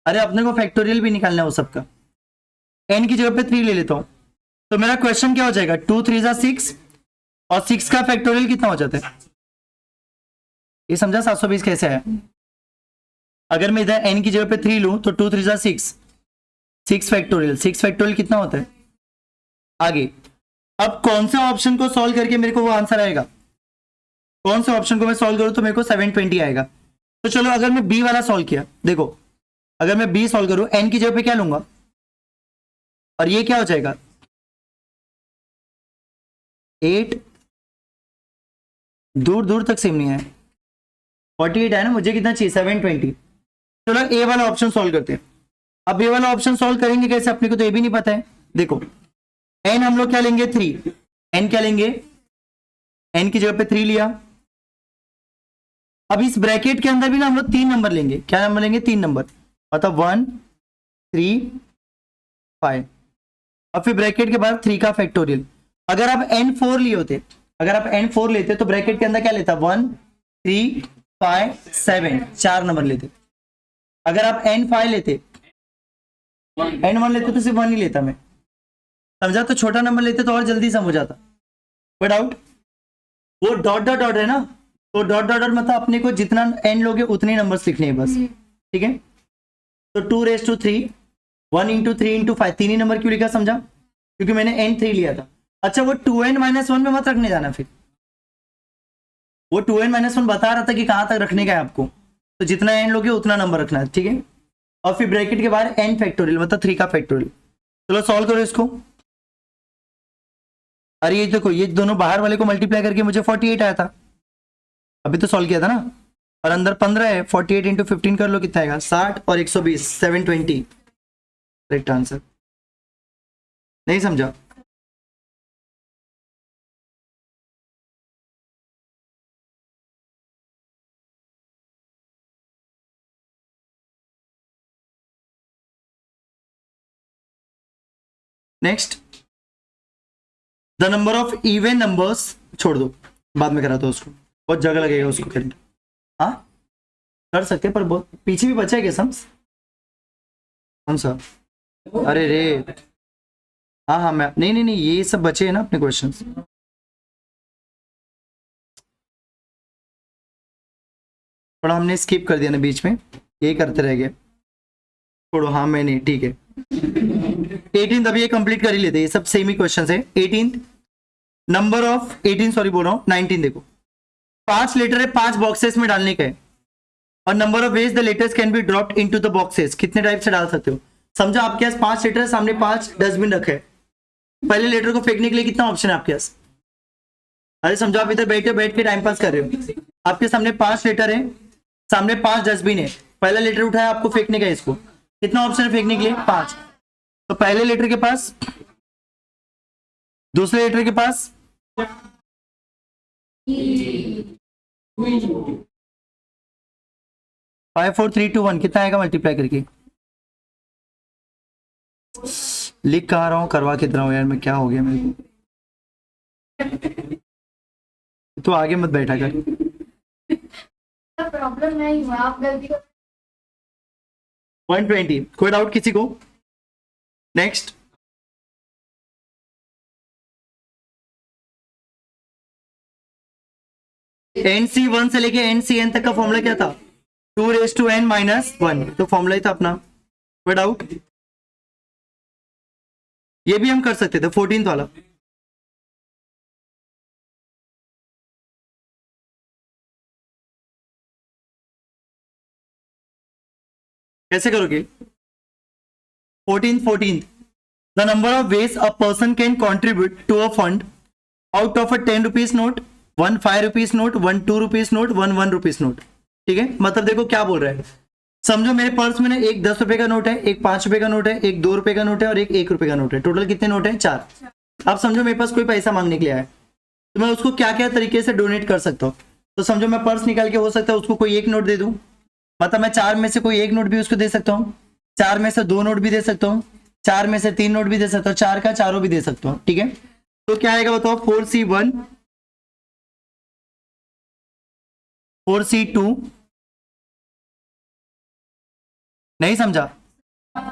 अरे अपने को फैक्टोरियल भी निकालना है वो सबका। n की जगह पे 3 ले लेता हूं, तो मेरा क्वेश्चन क्या हो जाएगा? 2 3 6 और 6 का फैक्टोरियल कितना हो जाता है? ये समझा 720 कैसे है? अगर मैं इधर n की जगह पे 3 लूं तो 2 3 6, 6 फैक्टोरियल, 6 फैक्टोरियल कितना होता है? आगे अब कौन से ऑप्शन को सॉल्व करके मेरे को वो आंसर आएगा? कौन से ऑप्शन को मैं सॉल्व करूं तो मेरे को 720 आएगा? तो चलो अगर मैं बी वाला सॉल्व किया, देखो अगर मैं बी सॉल्व करूं, n की जगह पे क्या लूंगा और ये क्या हो जाएगा? 8, दूर दूर तक सेम नहीं है, 48 है ना, मुझे कितना चाहिए? 720। चलो ए वाला ऑप्शन सॉल्व करते हैं। अब ए वाला ऑप्शन सॉल्व करेंगे कैसे? अपने को तो ये भी नहीं पता है। देखो n हम लोग क्या लेंगे? 3। n क्या लेंगे? n की जगह पे 3 लिया। अब इस ब्रैकेट के अंदर भी ना हम लोग 3 नंबर लेंगे। क्या नंबर लेंगे? 3 नंबर, मतलब 1 3 5। और फिर ब्रैकेट के बाद 3 का फैक्टोरियल। अगर आप n4 लिए होते, अगर आप n4 लेते तो ब्रैकेट के अंदर क्या लेता? 1 3 5 7, 4 नंबर लेते। अगर आप n5 लेते, n1 लेते तो सिर्फ 1 ही लेता मैं, समझा? तो छोटा नंबर लेते तो और जल्दी समझ जाता। कोई डाउट? वो डॉट डॉट डॉट है ना, तो डॉट डॉट डॉट मतलब अपने को जितना n लोगे उतने नंबर्स लिखने हैं बस, ठीक है? तो 2⁻3, 1 × 3 × 5, 3 ही नंबर क्यों लिखा? समझा? क्योंकि मैंने n3 लिया था। अच्छा वो 2n - 1 में मत रखने जाना, फिर वो 2n - 1 बता रहा था कि कहां तक रखने का है आपको, तो जितना n लोगे उतना नंबर रखना है, ठीक है? और फिर ब्रैकेट के बाहर n फैक्टोरियल मतलब 3 का फैक्टोरियल। चलो सॉल्व करो इसको। अरे ये देखो, ये दोनों बाहर वाले को मल्टीप्लाई करके मुझे 48 आया था, अभी तो सॉल्व किया था ना। और अंदर 15 है, 48 × 15 कर लो, कितना आएगा? 60 और 120, 720 करेक्ट आंसर। नहीं समझा? Next, the number of even numbers, छोड़ दो बाद में कराता हूं उसको, बहुत जगह लगेगा उसको करने। हाँ कर सकते पर बहुत पीछे भी बचा है क्या सम्स? कौन सा? अरे रे, हाँ हाँ मैं नहीं नहीं नहीं, ये सब बचे हैं ना अपने क्वेश्चंस। थोड़ा हमने स्किप कर दिया ना बीच में, ये करते रह गए। छोड़ो, हाँ मैं नहीं, ठीक है। 18 अभी ये कंप्लीट कर ही लेते, ये सब सेम ही क्वेश्चन है। 18 नंबर ऑफ 18, सॉरी बोल रहा हूँ 19। देखो 5 लेटर है, 5 बॉक्सेस में डालने का है, और number of ways the letters can be dropped into the boxes, कितने टाइप से डाल सकते हो? समझो आपके पास 5 लेटर है, सामने 5 डस्टबिन रखे हैं, पहले लेटर को फेंकने के लिए कितना ऑप्शन है आपके पास? अरे समझो आप इधर बैठ के टाइम पास कर रहे हो, आपके सामने 5 लेटर है, सामने 5 डस्टबिन है, पहला लेटर उठाया, आपको फेंकने का है इसको, कितना ऑप्शन है फेंकने के लिए? 5। तो पहले लेटर के पास, दूसरे लेटर के पास, 5 4 3 2 1, कितना आएगा मल्टीप्लाई करके? लिख कहाँ रहा हूँ, करवा कितना हूँ यार मैं, क्या हो गया मेरे को? तो आगे मत बैठा कर। प्रॉब्लम नहीं हुआ, आप गलती को 120। कोई डाउट किसी को? नेक्स्ट, NC1 से लेके NCN तक का फॉर्मूला क्या था? 2⁻n - 1, तो फॉर्मूला ही था अपना। कोई डाउट? ये भी हम कर सकते थे 14th वाला। कैसे करोगे? 14th, the number of ways a person can contribute to a fund out of a 10 rupees note, 1 5 rupees note, 1 2 rupees note, 1 1 rupees note। ठीक है, मतलब देखो क्या बोल रहा है। समझो मेरे पर्स में ना एक 10 रुपए का नोट है, एक 5 रुपए का नोट है, एक 2 रुपए का नोट है और एक 1 रुपए का नोट है। टोटल कितने नोट है? 4। अब समझो मेरे पास कोई पैसा मांगने के लिए आया, तो मैं उसको क्या क्या तरीके से डोनेट कर सकता हूँ। तो समझो मैं पर्स निकाल के हो सकता है उसको कोई एक नोट दे दूं, मतलब मैं 4 में से कोई एक नोट भी उसको दे सकता हूँ, 4 में से 2 नोट भी दे सकता हूँ, 4 में से 3 नोट भी दे सकता हूँ, 4 का चारों भी दे सकता हूँ। ठीक है, तो क्या आएगा बताओ? 4C1, 4C2, नहीं समझा?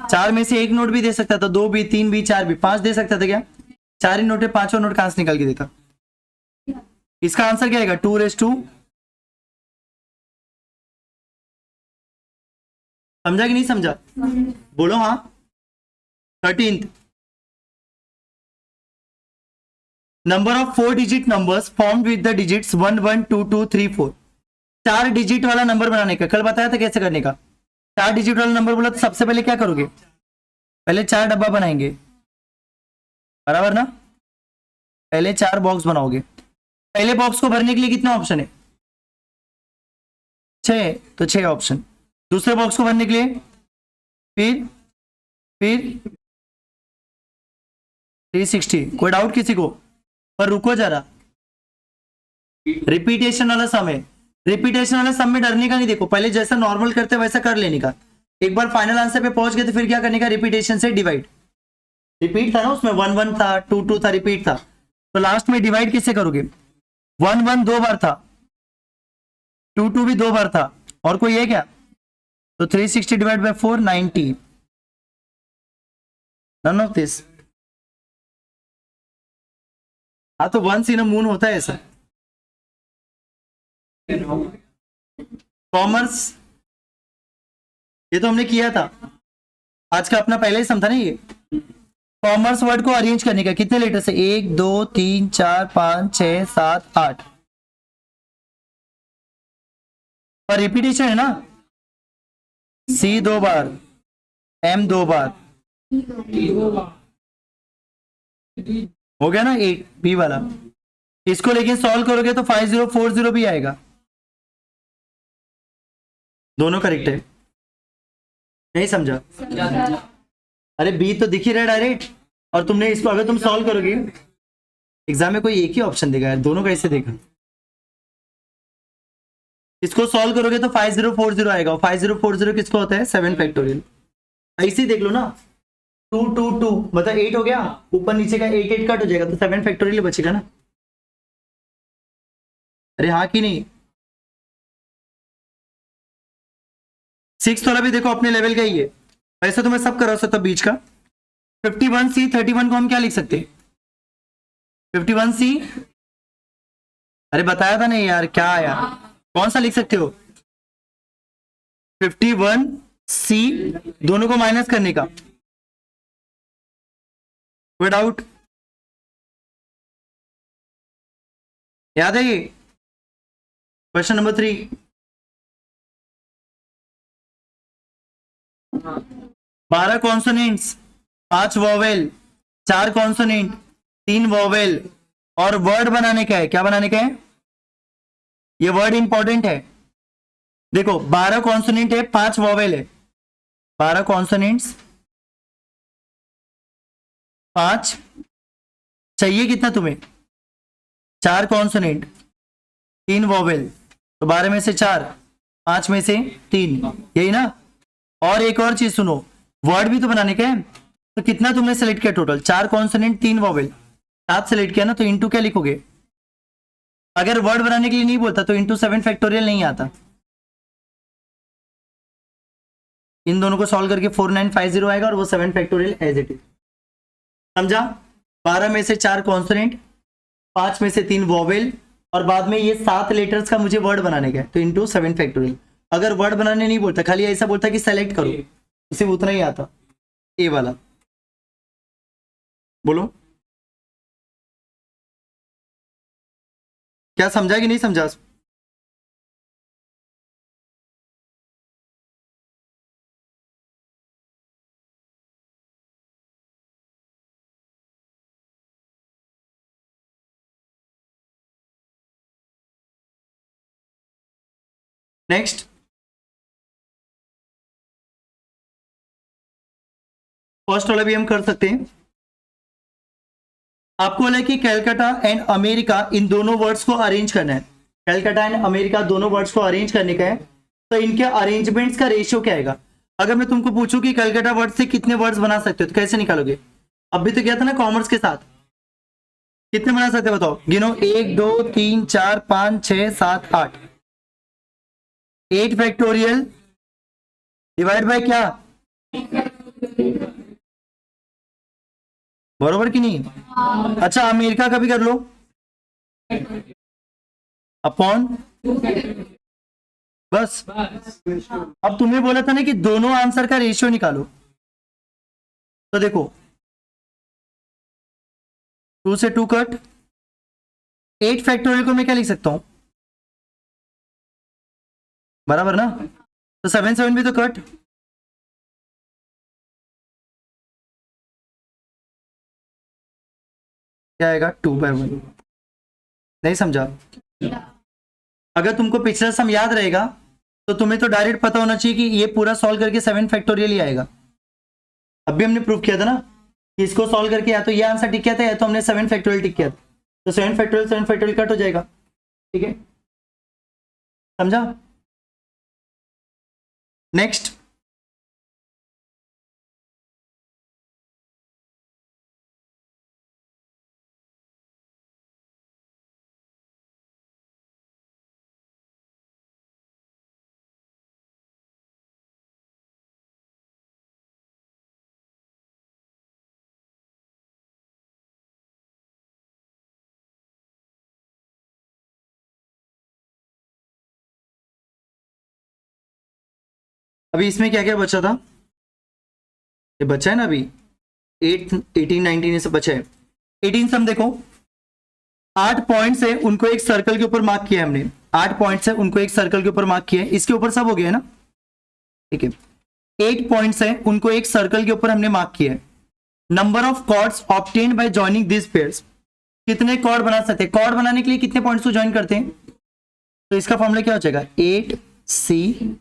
4 में से एक नोट भी दे सकता था, 2 भी, 3 भी, 4 भी, 5 दे सकता था क्या? 4 ही नोट है, 5 नोट कहां से निकाल के देता? इसका आंसर क्या आएगा? 2 समझा कि नहीं समझा? बोलो हाँ। 13th, number of 4 digit numbers formed with the digits 1 1 2 2 3 4। 4 digit वाला नंबर बनाने का कल बताया था कैसे करने का। 4 डिजिट वाला नंबर बोला तो सबसे पहले क्या करोगे? पहले 4 डब्बा बनाएंगे, बराबर ना? पहले 4 बॉक्स बनाओगे। पहले बॉक्स को भरने के लिए कितने ऑप्शन है? 6, तो 6 ऑप्शन। दूसरे बॉक्स को भरने के लिए फिर 360। कोई डाउट किसी को? पर रुको जरा, रिपीटेशन वाला समय, रिपीटेशन वाला सम में डरने का नहीं। देखो पहले जैसा नॉर्मल करते वैसा कर लेने का। एक बार फाइनल आंसर पे पहुंच गए तो फिर क्या करने का? रिपीटेशन से डिवाइड। रिपीट था ना उसमें, 1 1 था, 2 2 था, रिपीट था, तो लास्ट में डिवाइड किससे करोगे? 1 1 2 बार था, 2 2 भी 2 बार था, और कोई है क्या? तो 360 divide by 4 90। None of this. हाँ तो वंस इन अ मून होता है ऐसा। कॉमर्स ये तो हमने किया था, आज का अपना पहले ही सम था ना ये। कॉमर्स वर्ड को अरेंज करने का कितने लेटर से? 1 2 3 4 5 6 7 8। पर रिपीटेशन है ना, C 2 बार, M 2 बार, हो गया ना 8 B वाला। इसको लेकिन सॉल्व करोगे तो 5040 भी आएगा। दोनों करेक्ट है, नहीं समझा? अरे बी तो दिख ही रहा डायरेक्ट, और तुमने इसको अगर तुम सॉल्व करोगे एग्जाम में कोई एक ही ऑप्शन देगा यार, दोनों कैसे देगा? इसको सॉल्व करोगे तो 5040 आएगा। 5040 किसको होता है? 7 फैक्टोरियल। ऐसे देख लो ना, 2 2 2 मतलब 8 हो गया, ऊपर नीचे का 8 8 कट हो जाएगा तो 7 फैक्टोरियल बचेगा ना। अरे हाँ कि नहीं? 6 वाला भी देखो अपने लेवल का ही है, वैसे तो मैं सब करा सकता बीच का। 51C 31 को हम क्या लिख सकते हैं? 51C, अरे बताया था नहीं यार, क्या आया? कौन सा लिख सकते हो? 51C, दोनों को माइनस करने का। कोई डाउट? याद है ये question number 3? 12 consonants, 5 vowel, 4 consonant, 3 vowel, और वर्ड बनाने का है। क्या बनाने का है? ये वर्ड इंपॉर्टेंट है। देखो 12 कॉन्सोनेंट है, 5 वॉवेल है। 12 कॉन्सोनेंट्स, 5 चाहिए कितना तुम्हें? 4 कॉन्सोनेंट, 3 वॉवेल, तो 12 में से 4, 5 में से 3, यही ना? और एक और चीज सुनो, वर्ड भी तो बनाने का है। तो कितना तुमने सेलेक्ट किया टोटल? 4 कॉन्सोनेंट, 3 वॉवेल, 7 सेलेक्ट किया ना, तो इंटू क्या लिखोगे? अगर वर्ड बनाने के लिए नहीं बोलता तो इंटू 7 फैक्टोरियल नहीं आता। इन दोनों को सॉल्व करके 4950 आएगा, और वो 7 फैक्टोरियल एज इट इज। समझा? 12 में से 4 कॉन्सोनेंट, 5 में से 3 वॉवेल, और बाद में ये 7 लेटर्स का मुझे वर्ड बनाने का है, तो इंटू 7 फैक्टोरियल। अगर वर्ड बनाने नहीं बोलता, खाली ऐसा बोलता कि सेलेक्ट करो, तो सिर्फ उतना ही आता, ए वाला। बोलो क्या समझा कि नहीं समझा? नेक्स्ट, फर्स्ट वाला भी हम कर सकते हैं। आपको बोला कि कैलकाटा एंड अमेरिका इन दोनों वर्ड्स को अरेंज करना है। कैलकाटा एंड अमेरिका दोनों वर्ड्स को अरेंज करने का है, तो इनके अरेंजमेंट्स का रेशियो क्या आएगा? अगर मैं तुमको पूछूं कि कैलकाटा वर्ड से कितने वर्ड्स बना सकते हो, तो कैसे निकालोगे? अभी तो क्या था ना कॉमर्स के साथ, कितने बना सकते हो बताओ, गिनो। 1 2 3 4 5 6 7 8। 8 फैक्टोरियल डिवाइड बाय क्या, बरोबर कि नहीं? अच्छा अमेरिका का भी कर लो, अपॉन, बस। अब तुम्हें बोला था ना कि दोनों आंसर का रेशियो निकालो, तो देखो 2 से 2 कट, 8 फैक्टोरियल को मैं क्या लिख सकता हूं, बराबर ना? तो 7 7 भी तो कट, क्या आएगा 2/1। नहीं समझा? अगर तुमको पिछला सम याद रहेगा तो तुम्हें तो डायरेक्ट पता होना चाहिए कि ये पूरा सॉल्व करके 7 फैक्टोरियल ही आएगा। अभी हमने प्रूव किया था ना कि इसको सॉल्व करके या तो ये आंसर टिक किया था या तो हमने 7 फैक्टोरियल टिक किया था, तो 7 फैक्टोरियल कट हो जाएगा। ठीक है, समझा? नेक्स्ट, अभी इसमें क्या क्या बचा था, ये बचा है ना अभी 8 18 19 ये सब बचा है। 18 सम देखो, 8 पॉइंट से उनको एक सर्कल के ऊपर मार्क किया है हमने, 8 पॉइंट से उनको एक सर्कल के ऊपर मार्क किया है, इसके ऊपर सब हो गया है ना? ठीक है, 8 पॉइंट से उनको एक सर्कल के ऊपर हमने मार्क किया है। Number of chords obtained by joining this pairs, कितने कॉर्ड बना सकते हैं? कॉर्ड बनाने के लिए कितने पॉइंट्स को ज्वाइन करते हैं? तो इसका फॉर्मूला क्या हो जाएगा, 8C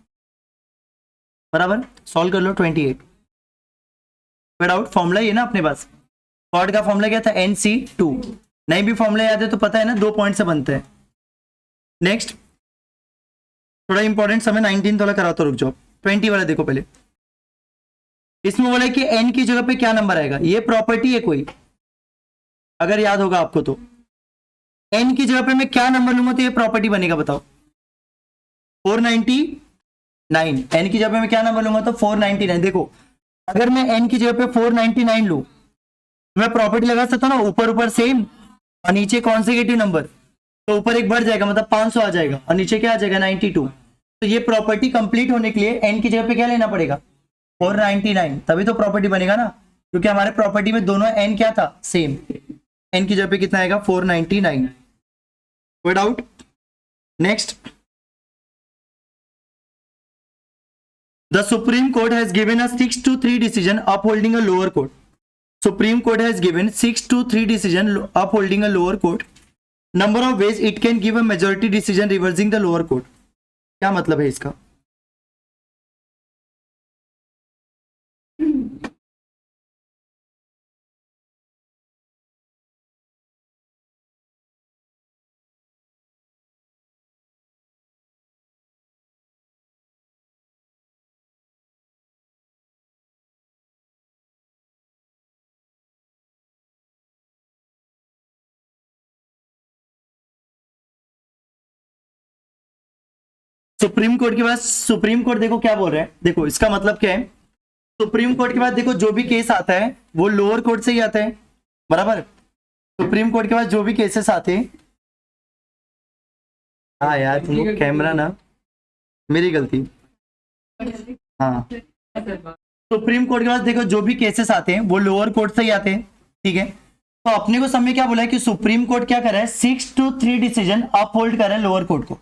बराबर, सॉल्व कर लो 28। विदाउट फॉर्मूला ये ना अपने पास, कॉर्ड का फॉर्मूला क्या था, NC2। नहीं भी फॉर्मूला याद है तो पता है ना 2 पॉइंट से बनते हैं। नेक्स्ट, थोड़ा इंपॉर्टेंट समय 19 वाला कराता, रुक जाओ। 20 वाला देखो पहले, इसमें बोला कि n की जगह पे क्या नंबर आएगा, ये प्रॉपर्टी है कोई, अगर याद होगा आपको तो। n की जगह पे मैं क्या नंबर लूंगा तो ये प्रॉपर्टी बनेगा, बताओ। 499। n की जगह पे मैं क्या नंबर लूंगा तो 499। देखो अगर मैं n की जगह पे 499 लूं, मैं प्रॉपर्टी लगा सकता हूँ ना, ऊपर ऊपर सेम और नीचे कॉन्सेक्यूटिव नंबर, तो ऊपर एक बढ़ जाएगा मतलब 500 आ जाएगा और नीचे क्या आ जाएगा 92। तो ये प्रॉपर्टी कंप्लीट होने के लिए n की जगह पे क्या लेना पड़ेगा, 499, तभी तो प्रॉपर्टी बनेगा ना, क्योंकि हमारे प्रॉपर्टी में दोनों n क्या था, सेम। n की जगह पे कितना आएगा, 499। Without. Next, the supreme court has given a 6-3 decision upholding a lower court. Supreme Court has given 6-3 decision upholding a lower court. Number of ways it can give a majority decision reversing the lower court. क्या मतलब है इसका? सुप्रीम कोर्ट के बाद, सुप्रीम कोर्ट देखो क्या बोल रहे हैं, देखो इसका मतलब क्या है। सुप्रीम कोर्ट के बाद देखो जो भी केस आता है वो लोअर कोर्ट से ही आता है, बराबर। सुप्रीम कोर्ट के बाद जो भी केसेस आते हैं हाँ यार तुम कैमरा ना, मेरी गलती। हाँ सुप्रीम कोर्ट के पास देखो जो भी केसेस आते हैं वो लोअर कोर्ट से ही आते हैं, ठीक है। तो अपने को समय क्या बोला है कि सुप्रीम कोर्ट क्या कर रहा है, 6-3 डिसीजन अप होल्ड कर रहा है लोअर कोर्ट को।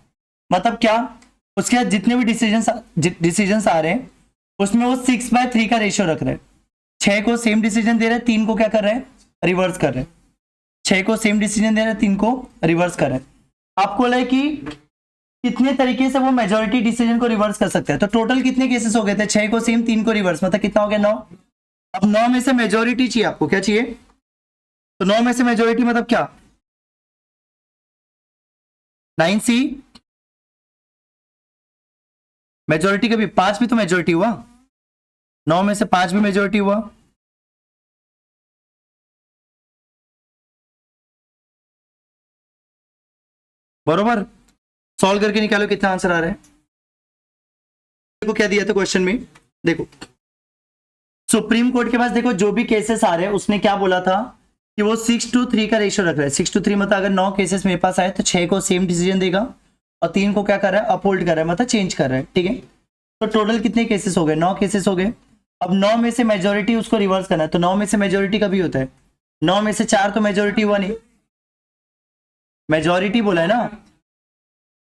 मतलब क्या, उसके बाद जितने भी डिसीजन आ रहे हैं उसमें वो 6/3 का रेशियो रख रहे हैं। 6 को सेम डिसीजन दे रहे हैं, 3 को क्या कर रहे हैं, रिवर्स कर रहे हैं। 6 को सेम डिसीजन दे रहे हैं, 3 को रिवर्स कर रहे हैं। आपको बोला है कि कितने तरीके से वो मेजोरिटी डिसीजन को रिवर्स कर सकते हैं। तो टोटल कितने केसेस हो गए थे, 6 को सेम, 3 को रिवर्स, मतलब कितना हो गया, 9। अब 9 में से मेजोरिटी चाहिए आपको, क्या चाहिए, तो 9 में से मेजोरिटी मतलब क्या, 9C मेजोरिटी का भी 5 भी तो मेजोरिटी हुआ, 9 में से 5 भी मेजोरिटी हुआ। बरोबर, सॉल्व करके निकालो कितना आंसर आ रहा है। देखो क्या दिया था क्वेश्चन में, देखो सुप्रीम कोर्ट के पास देखो जो भी केसेस आ रहे हैं उसने क्या बोला था कि वो 6-3 का रेशियो रख रहा है। 6-3 मतलब अगर 9 केसेस मेरे पास आए तो 6 को सेम डिसीजन देगा और 3 को क्या कर रहा है, अपहोल्ड कर रहा है, मतलब चेंज कर रहा है, ठीक है। तो टोटल कितने केसेस हो गए, 9 केसेस हो गए। अब 9 में से मेजोरिटी उसको रिवर्स करना है, तो 9 में से मेजोरिटी का भी होता है, 9 में से 4 तो मेजोरिटी हुआ नहीं, मेजोरिटी बोला है ना,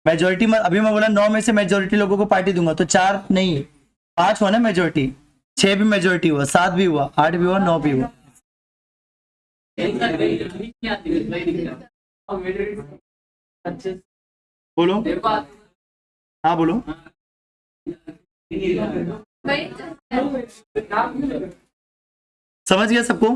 मेजोरिटी अभी मैं बोला 9 में से मेजोरिटी लोगों को पार्टी दूंगा, तो 4 नहीं 5 हुआ ना मेजोरिटी, 6 भी मेजोरिटी हुआ, 7 भी हुआ, 8 भी हुआ, 9 भी हुआ। बोलो, हाँ बोलो, समझ गया सबको।